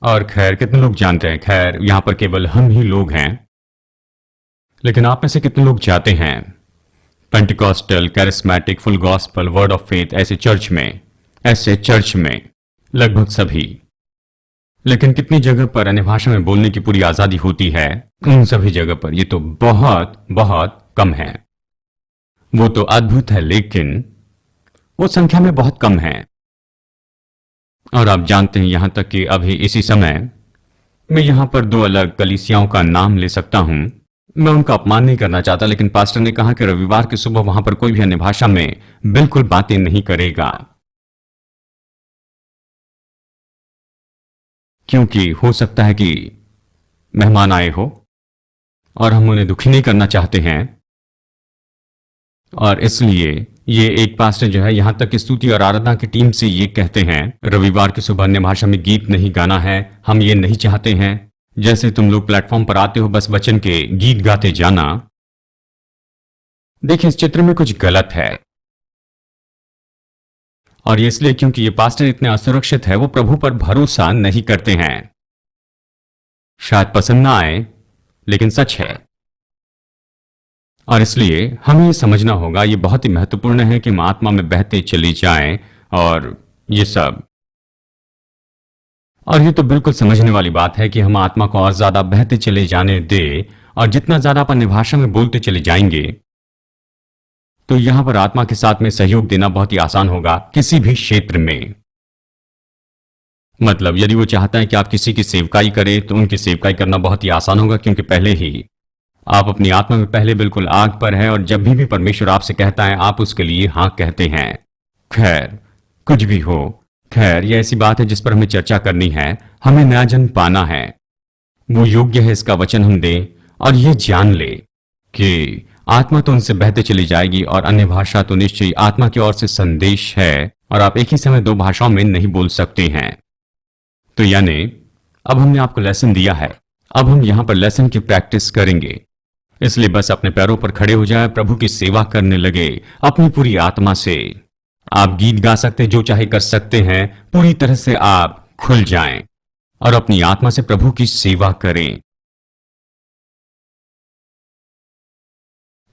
और खैर कितने लोग जानते हैं, खैर यहां पर केवल हम ही लोग हैं, लेकिन आप में से कितने लोग जाते हैं Pentecostal, charismatic, full gospel, word of faith ऐसे चर्च में? लगभग सभी। लेकिन कितनी जगह पर अन्य भाषा में बोलने की पूरी आजादी होती है? उन सभी जगह पर ये तो बहुत बहुत कम है। वो तो अद्भुत है, लेकिन वो संख्या में बहुत कम है। और आप जानते हैं यहां तक कि अभी इसी समय मैं यहां पर दो अलग कलीसियाओं का नाम ले सकता हूं। मैं उनका अपमान नहीं करना चाहता, लेकिन पास्टर ने कहा कि रविवार की सुबह वहां पर कोई भी अन्य भाषा में बिल्कुल बातें नहीं करेगा, क्योंकि हो सकता है कि मेहमान आए हो और हम उन्हें दुखी नहीं करना चाहते हैं। और इसलिए ये एक पास्टर जो है यहां तक स्तुति और आराधना की टीम से ये कहते हैं रविवार की सुबह अन्य भाषा में गीत नहीं गाना है, हम ये नहीं चाहते हैं। जैसे तुम लोग प्लेटफॉर्म पर आते हो बस वचन के गीत गाते जाना। देखिए इस चित्र में कुछ गलत है, और ये इसलिए क्योंकि ये पास्टर इतने असुरक्षित है, वो प्रभु पर भरोसा नहीं करते हैं। शायद पसंद ना आए, लेकिन सच है। और इसलिए हमें ये समझना होगा, ये बहुत ही महत्वपूर्ण है कि हम आत्मा में बहते चले जाएं और ये सब। और ये तो बिल्कुल समझने वाली बात है कि हम आत्मा को और ज्यादा बहते चले जाने दे, और जितना ज्यादा आप अन्य भाषा में बोलते चले जाएंगे तो यहां पर आत्मा के साथ में सहयोग देना बहुत ही आसान होगा किसी भी क्षेत्र में। मतलब यदि वो चाहता है कि आप किसी की सेवकाई करें तो उनकी सेवकाई करना बहुत ही आसान होगा, क्योंकि पहले ही आप अपनी आत्मा में पहले बिल्कुल आग पर है, और जब भी परमेश्वर आपसे कहता है आप उसके लिए हाँ कहते हैं। खैर कुछ भी हो, खैर ये ऐसी बात है जिस पर हमें चर्चा करनी है। हमें नया जन्म पाना है, वो योग्य है इसका वचन हम दें और ये जान ले कि आत्मा तो उनसे बहते चली जाएगी और अन्य भाषा तो निश्चय आत्मा की ओर से संदेश है, और आप एक ही समय दो भाषाओं में नहीं बोल सकते हैं। तो यानी अब हमने आपको लेसन दिया है, अब हम यहां पर लेसन की प्रैक्टिस करेंगे। इसलिए बस अपने पैरों पर खड़े हो जाए, प्रभु की सेवा करने लगे अपनी पूरी आत्मा से। आप गीत गा सकते, जो चाहे कर सकते हैं, पूरी तरह से आप खुल जाएं। और अपनी आत्मा से प्रभु की सेवा करें।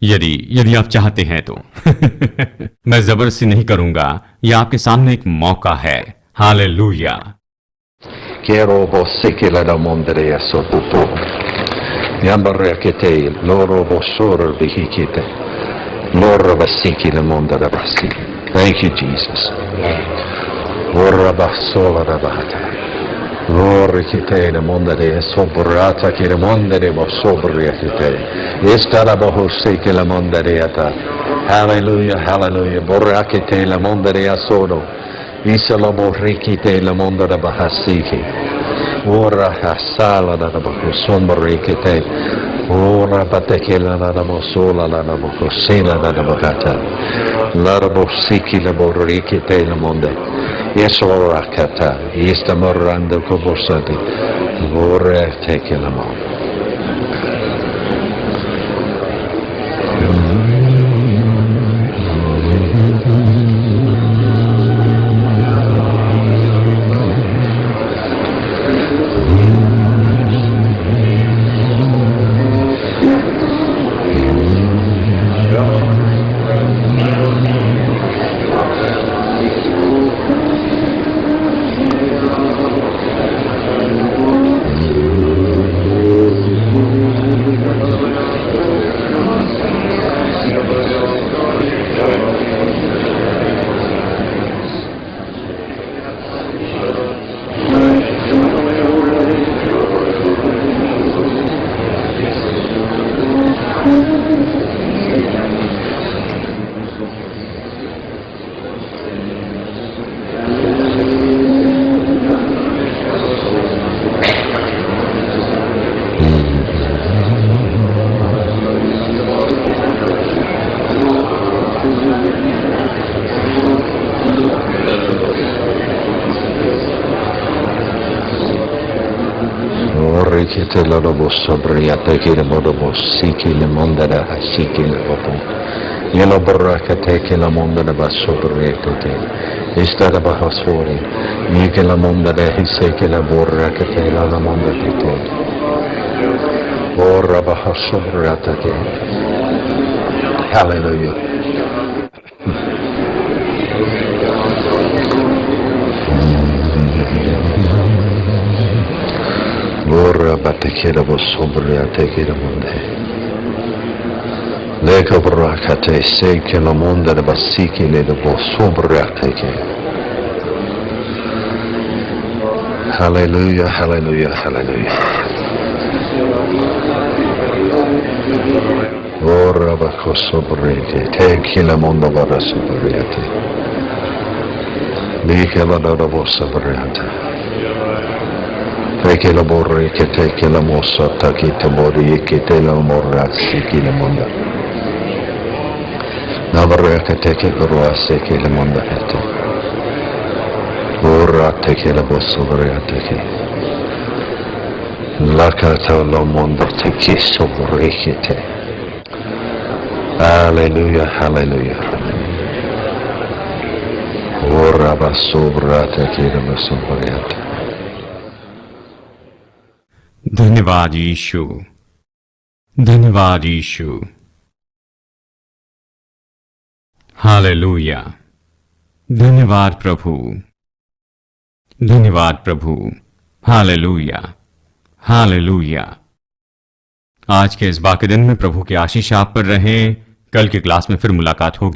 यदि यदि आप चाहते हैं तो मैं जबरदस्ती नहीं करूंगा, यह आपके सामने एक मौका है। Hallelujah. Quiero você que la da mondere sotutu. Yambarre che te loro bosor bihikite. Loro basiki la monda da basi. Thank you, Jesus. Ora basola da bata. Loro che te la monda de sobrata che la monda de bosobri che te. Esta la bohose che la monda de ata. Hallelujah, hallelujah. Borra che te la monda de asodo. Isala borriki te la monda da bahasiki. Ora hasala da bakuson borriki te. Ora batekela da bosola da bokosela da bakata. La bosiki la borriki te la monda. Yesora kata. Yesta morrando kobosati. Ora teke la monda. Che te la robo sobriata che le modo bosiki le monda da hasiki le bopo. Yelo borra che te la monda da basobriata te. Esta da bahasori. Ni che la monda da hisse che la borra che te la monda che te. Borra bahasobriata che. Hallelujah. Ora batekela bosobria tekela monde. Leka brakate seke la monde da basiki le bosobria teke. Hallelujah, hallelujah, hallelujah. Ora bakosobrete tekela monde bara sobriate. Leka la da bosobriate. Che la borre che te che la mossa che te mori che te la morrazzi che la monda. La borre che te che corroasse che la monda te. Ora te che la bossa borre te che. La carta la monda te che sopra che te. Alleluia, alleluia. Ora va sopra te che la bossa borre te. धन्यवाद यीशु, धन्यवाद यीशु। Hallelujah. धन्यवाद प्रभु, धन्यवाद प्रभु। Hallelujah, hallelujah. आज के इस बाकी दिन में प्रभु की आशीष आप पर रहे। कल की क्लास में फिर मुलाकात होगी।